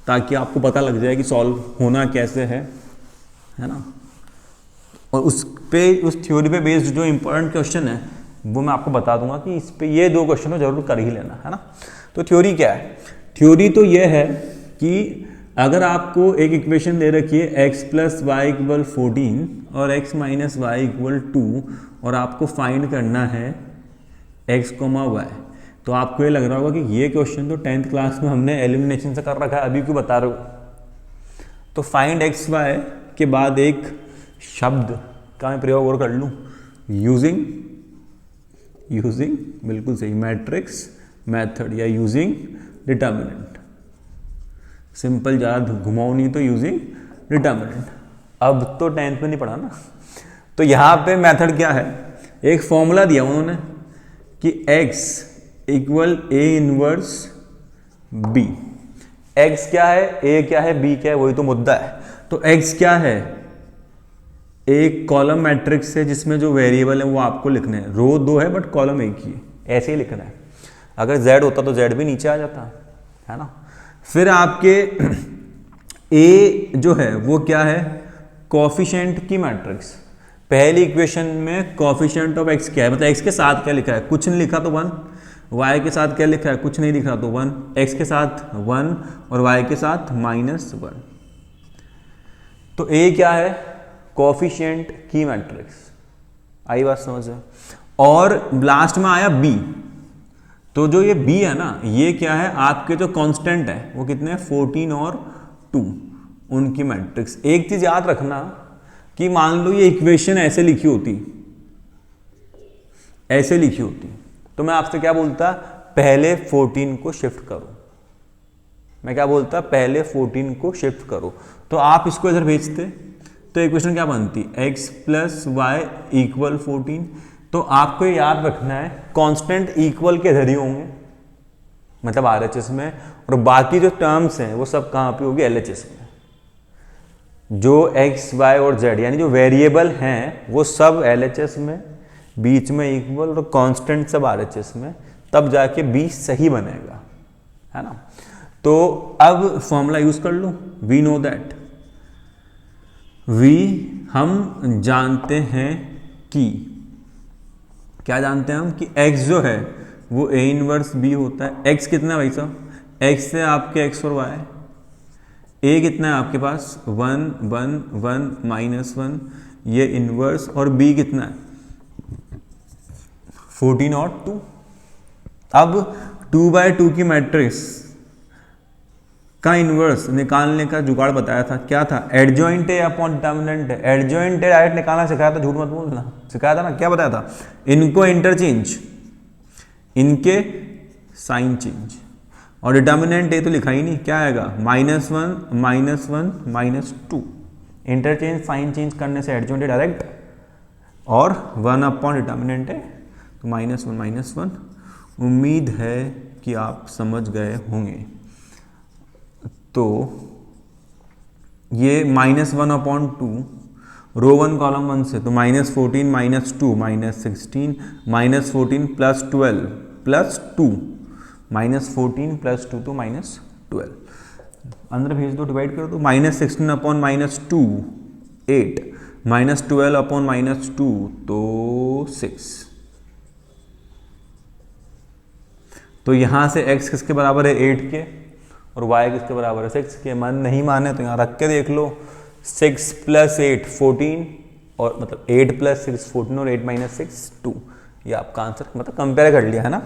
ताकि आपको पता लग जाए कि सॉल्व होना कैसे है ना। और उस पे, उस थ्योरी पे बेस्ड जो इंपॉर्टेंट क्वेश्चन है वो मैं आपको बता दूंगा कि इस पे ये 2 क्वेश्चन को जरूर कर ही लेना, है ना। तो थ्योरी क्या है, थ्योरी तो ये है कि अगर आपको एक इक्वेशन दे रखी है x + y = 14 और x - y = 2 और आपको फाइंड करना है x, y, तो आपको ये लग रहा होगा कि ये क्वेश्चन तो 10th क्लास में हमने एलिमिनेशन से कर रखा है, अभी क्यों बता रहे हो। तो फाइंड x, y के बाद एक शब्द का मैं प्रयोग और कर लूँ, यूजिंग, बिल्कुल सही, मैट्रिक्स मेथड या यूजिंग डिटर्मिनेंट। सिंपल, ज़्यादा घुमाओ नहीं तो यूजिंग डिटर्मिनेंट। अब तो 10th में नहीं पढ़ा ना। तो यहाँ पे मेथड क्या है, एक फॉर्मूला दिया उन्होंने कि x = A 1 B। x क्या है, a क्या है, b क्या है, वही तो मुद्दा है। तो x क्या है, एक कॉलम मैट्रिक्स है जिसमें जो वेरिएबल है वो आपको लिखने हैं, रो 2 है बट कॉलम एक ही है, ऐसे ही लिखना है। अगर z होता तो z भी नीचे आ जाता, है ना। फिर आपके a जो है वो क्या है, कोफिशिएंट की मैट्रिक्स। पहली इक्वेशन में कोफिशिएंट ऑफ x क्या है, मतलब x के साथ क्या लिखा है, कुछ नहीं लिखा तो 1, y के साथ क्या लिखा है, कुछ नहीं लिखा तो 1, x के साथ 1 और y के साथ -1। तो a क्या है, कोफिशिएंट की मैट्रिक्स। आई बात समझ में। और लास्ट में आया b, तो जो ये b है ना, ये क्या है, आपके जो कांस्टेंट है वो कितने हैं, 14 और 2, उनकी मैट्रिक्स। एक चीज याद रखना कि मान लो ये इक्वेशन ऐसे लिखी होती, तो मैं आपसे क्या बोलता, पहले 14 को शिफ्ट करो। मैं क्या बोलता, पहले 14 को शिफ्ट करो। तो आप इसको इधर भेजते तो इक्वेशन क्या बनती, x + y = 14। तो आपको ये याद रखना है कांस्टेंट इक्वल के इधर ही होंगे, मतलब RHS में, और बाकी जो टर्म्स हैं वो सब कहाँ पे होगी, LHS में। जो x, y और z यानी जो वेरिएबल हैं वो सब LHS में, बीच में इक्वल, और कांस्टेंट सब RHS में, तब जाके b सही बनेगा, है ना। तो अब फॉर्मूला यूज कर लो, वी नो दैट, हम जानते हैं कि, क्या जानते हैं हम, कि x जो है वो A 1 B होता है। x कितना है भाई साहब, x है आपके x और y, a कितना है आपके पास 1 1 1 -1, ये इनवर्स, और b कितना है 14 और 2। अब 2/2 की मैट्रिक्स का इनवर्स निकालने का जुगाड़ बताया था, क्या था, एडजॉइंट ए अपॉन डिटर्मिनेंट है। एडजॉइंट ए डायरेक्ट निकालना सिखाया था, झूठ मत बोलना, सिखाया था ना। क्या बताया था, इनको इंटरचेंज, इनके साइन चेंज, और डिटर्मिनेंट ए तो लिखा ही नहीं, क्या आएगा -1 -2। इंटरचेंज साइन चेंज करने से एडजॉइंट ए डायरेक्ट, और 1 अपॉन डिटर्मिनेंट है तो -1 -1। उम्मीद है कि आप समझ गए होंगे। तो ये -1/2 रो 1 कॉलम 1 से, तो -14 -2 -16 -14 +12 +2 -14 +2 तो -12। अंदर भेज दो, डिवाइड कर दो, -16 अपॉन -2 8, -12 अपॉन -2 तो 6। तो यहाँ से x किसके बराबर है 8 के और y किसके बराबर है 6 के। मन नहीं माने तो यहाँ रख के देख लो, 6 + 8 14 और मतलब 8 + 6 14 और 8 - 6 2। ये आपका आंसर, मतलब कंपेयर कर लिया है ना,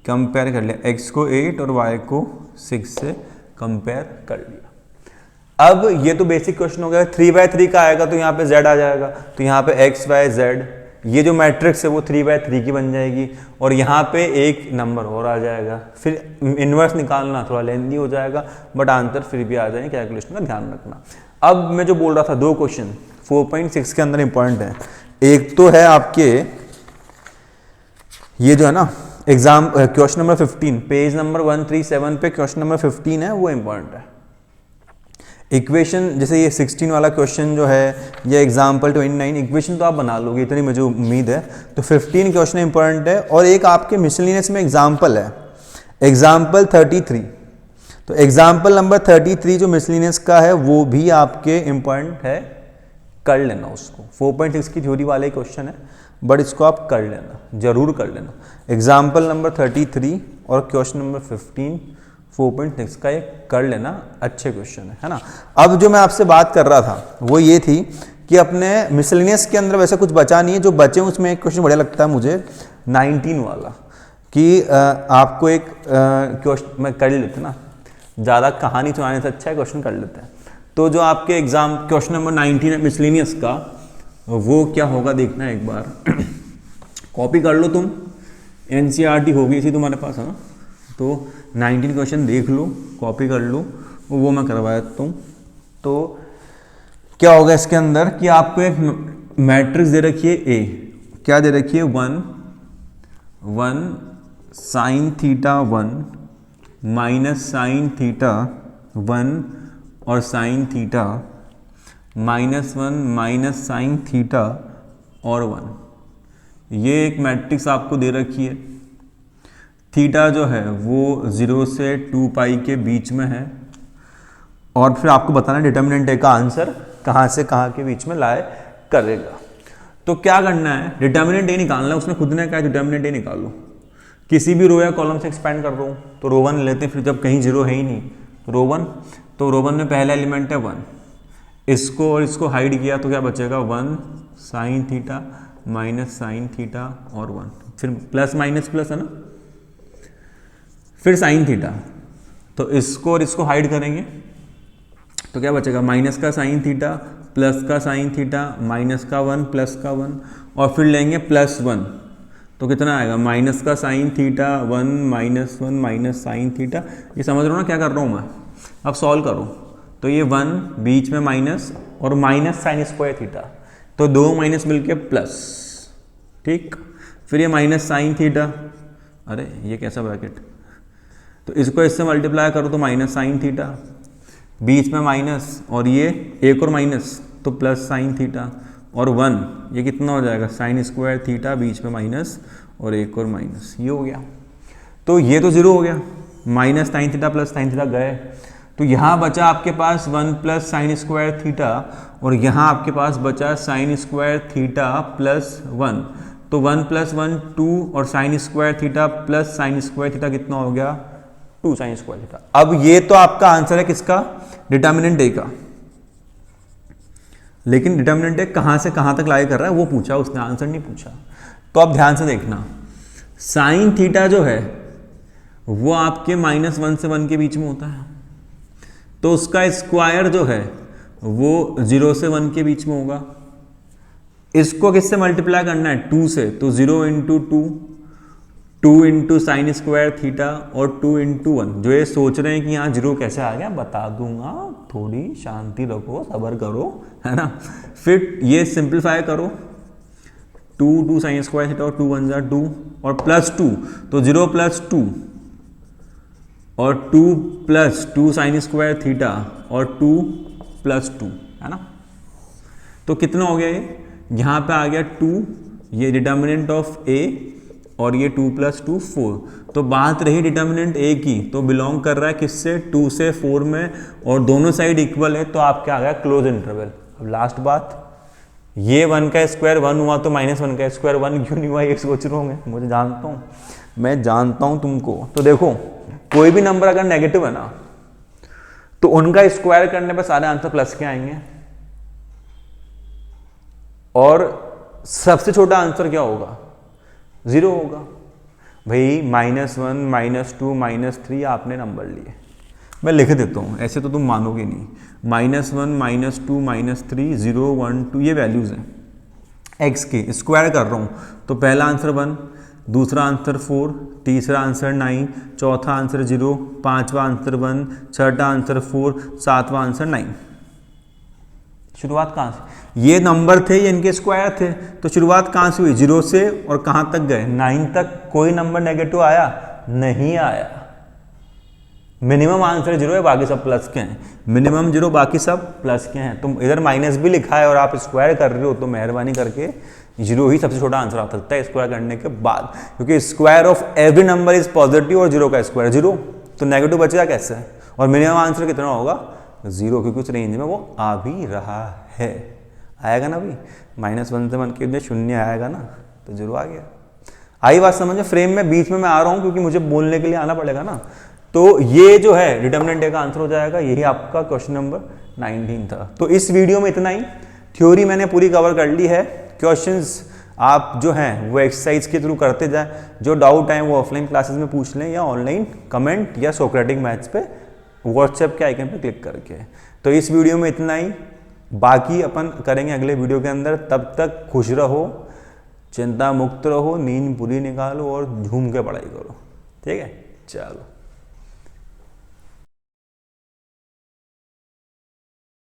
कंपेयर कर लिया, x को 8 और y को 6 से कंपेयर कर लिया। अब ये तो बेसिक क्वेश्चन हो गया। 3/3 का आएगा तो यहाँ पे z आ जाएगा, तो यहाँ पे x y z, ये जो मैट्रिक्स है वो 3/3 की बन जाएगी और यहाँ पे एक नंबर और आ जाएगा। फिर इन्वर्स निकालना थोड़ा लेंदी हो जाएगा, बट आंसर फिर भी आ जाएंगे, कैलकुलेशन का ध्यान रखना। अब मैं जो बोल रहा था, दो क्वेश्चन 4.6 के अंदर इंपॉर्टेंट है। एक तो है आपके ये जो है ना exam question number 15, page number 137 पे क्वेश्चन नंबर 15 है, वो इंपॉर्टेंट है। इक्वेशन जैसे ये 16 वाला क्वेश्चन जो है, ये एग्जाम्पल 29, इक्वेशन तो आप बना लोगे, इतनी मुझे उम्मीद है। तो 15 क्वेश्चन इंपॉर्टेंट है। और एक आपके मिसलिनियस में एग्जाम्पल है, एग्जाम्पल 33। तो एग्जाम्पल नंबर 33 जो मिसलिनियस का है वो भी आपके इंपॉर्टेंट है, कर लेना उसको। 4.6 की थ्योरी वाले क्वेश्चन है, बट इसको आप कर लेना, जरूर कर लेना। एग्जाम्पल नंबर 33 और क्वेश्चन नंबर 15 4.6 का एक कर लेना, अच्छे क्वेश्चन है ना। अब जो मैं आपसे बात कर रहा था वो ये थी कि अपने मिसलिनियस के अंदर वैसे कुछ बचा नहीं है, जो बचे उसमें एक क्वेश्चन बढ़िया लगता है मुझे 19 वाला, कि आपको एक क्वेश्चन में कर लेते ना, ज़्यादा कहानी सुनाने से अच्छा है क्वेश्चन कर लेते हैं। तो जो आपके एग्जाम क्वेश्चन नंबर 19 है मिसलिनियस का, वो क्या होगा देखना एक बार। कॉपी कर लो तुम, NCERT होगी इसी तुम्हारे पास है ना, तो 19 क्वेश्चन देख लो, कॉपी कर लो, वो मैं करवा देता हूँ। तो क्या होगा इसके अंदर कि आपको एक मैट्रिक्स दे रखी है A, क्या दे रखी है 1 1 sin theta 1 minus sine theta 1 और sine theta -1 minus sine theta और 1। ये एक मैट्रिक्स आपको दे रखी है। थीटा जो है वो 0 से 2 पाई के बीच में है और फिर आपको बताना डिटर्मिनेंट ए का आंसर कहाँ से कहाँ के बीच में लाए करेगा। तो क्या करना है, डिटर्मिनेंट ए निकालना है, उसने खुद ने कहा डिटर्मिनेंट ए निकालो। किसी भी रो या कॉलम से एक्सपेंड कर रहा हूँ तो रो 1 लेते हैं, फिर जब कहीं 0 है ही नहीं तो रो 1, तो रो 1 में पहला एलिमेंट है 1, इसको और इसको हाइड किया तो क्या बचेगा 1 sine theta minus sine theta और 1, फिर प्लस माइनस प्लस है ना, फिर साइन थीटा, तो इसको और इसको हाइड करेंगे तो क्या बचेगा माइनस का साइन थीटा प्लस का साइन थीटा माइनस का 1 प्लस का 1 और फिर लेंगे +1, तो कितना आएगा माइनस का sine theta 1 -1 minus sine theta. ये समझ रहे हो ना क्या कर रहा हूँ मैं। अब सॉल्व करो तो ये 1 बीच में माइनस और माइनस साइन स्क्वायर थीटा, तो 2 माइनस मिलके प्लस, ठीक। फिर ये माइनस साइन थीटा, अरे ये कैसा ब्रैकेट, तो इसको इससे मल्टीप्लाई करो तो माइनस साइन थीटा, बीच में माइनस और ये एक और माइनस तो प्लस साइन थीटा और 1, ये कितना हो जाएगा साइन स्क्वायर थीटा, बीच में माइनस और एक और माइनस, ये हो गया। तो ये तो 0 हो गया, minus sine theta plus sine theta गए, तो यहाँ बचा आपके पास 1 प्लस साइन स्क्वायर थीटा और यहाँ आपके पास बचा साइन स्क्वायर थीटा +1, तो 1 + 1 2 और sine square theta plus sine square theta कितना हो गया 2 साइन स्क्वायर थीटा। अब ये तो आपका आंसर है किसका, डिटर्मिनेंट ए का। लेकिन डिटर्मिनेंट ए कहाँ से कहाँ तक लाई कर रहा है वो पूछा उसने, आंसर नहीं पूछा। तो अब ध्यान से देखना, साइन थीटा जो है वो आपके -1 से 1 के बीच में होता है, तो उसका स्क्वायर जो है वो 0 से 1 के बीच में होगा। इसको किससे मल्टीप्लाई करना है 2 से, तो 0 × 2 2 × साइन स्क्वायर थीटा और 2 × 1। जो ये सोच रहे हैं कि यहाँ 0 कैसे आ गया बता दूंगा, थोड़ी शांति रखो, सब्र करो, है ना। फिर ये सिंप्लीफाई करो, 2 साइन स्क्वायर थीटा और 2 1 = 2 और +2, तो 0 + 2 और 2 + 2 साइन स्क्वायर थीटा और 2 + 2, है ना। तो कितना हो गया ये, यहाँ पे आ गया 2, ये डिटर्मिनेंट ऑफ ए और ये 2 + 2 4। तो बात रही डिटर्मिनेंट ए की, तो बिलोंग कर रहा है किससे, 2 से 4 में, और दोनों साइड इक्वल है, तो आपके आ गया क्लोज इंटरवल। अब लास्ट बात, ये 1 का स्क्वायर 1 हुआ तो -1 का स्क्वायर 1 क्यों नहीं हुआ, ये सोच रहे होंगे, मुझे जानता हूँ, मैं जानता हूँ तुमको। तो देखो कोई भी नंबर अगर नेगेटिव है ना, तो उनका स्क्वायर करने पर सारे आंसर प्लस के आएंगे, और सबसे छोटा आंसर क्या होगा, 0 होगा। भाई -1 -2 -3 आपने नंबर लिए, मैं लिख देता हूँ, ऐसे तो तुम मानोगे नहीं। -1 -2 -3 0 1 2 ये वैल्यूज हैं x के, स्क्वायर कर रहा हूँ, तो पहला आंसर 1, दूसरा आंसर 4, तीसरा आंसर 9, चौथा आंसर 0, पांचवा आंसर 1, छठा आंसर 4, सातवां आंसर 9। शुरुआत कहाँ से, ये नंबर थे, ये इनके स्क्वायर थे, तो शुरुआत कहाँ से हुई, 0 से, और कहाँ तक गए, 9 तक। कोई नंबर नेगेटिव आया नहीं आया। मिनिमम आंसर 0 है, बाकी सब प्लस के हैं, मिनिमम 0 बाकी सब प्लस के हैं। तुम इधर माइनस भी लिखा है और आप स्क्वायर कर रहे हो, तो मेहरबानी करके 0 ही सबसे छोटा आंसर आ सकता है स्क्वायर करने के बाद, क्योंकि square of every number is positive, और 0 का स्क्वायर 0, तो नेगेटिव बचेगा कैसे, और मिनिमम आंसर कितना होगा, 0, क्योंकि उस रेंज में वो आ भी रहा है। आएगा ना भाई, -1 से 1 के शून्य आएगा ना, तो 0 आ गया। आई बात समझ में, फ्रेम में बीच में मैं आ रहा हूँ क्योंकि मुझे बोलने के लिए आना पड़ेगा ना। तो ये जो है डिटर्मिनेंट ए का आंसर हो जाएगा, यही आपका क्वेश्चन नंबर 19 था। तो इस वीडियो में इतना ही, थ्योरी मैंने पूरी कवर कर ली है, क्वेश्चंस आप जो हैं वो एक्सरसाइज के थ्रू करते जाएं, जो डाउट आए वो ऑफलाइन क्लासेस में पूछ लें, या ऑनलाइन कमेंट या सोक्रेटिक मैथ्स पे व्हाट्सएप के आइकन पे क्लिक करके। तो इस वीडियो में इतना ही, बाकी अपन करेंगे अगले वीडियो के अंदर। तब तक खुश रहो, चिंता मुक्त रहो, नींद पूरी निकालो और झूम के पढ़ाई करो, ठीक है, चलो।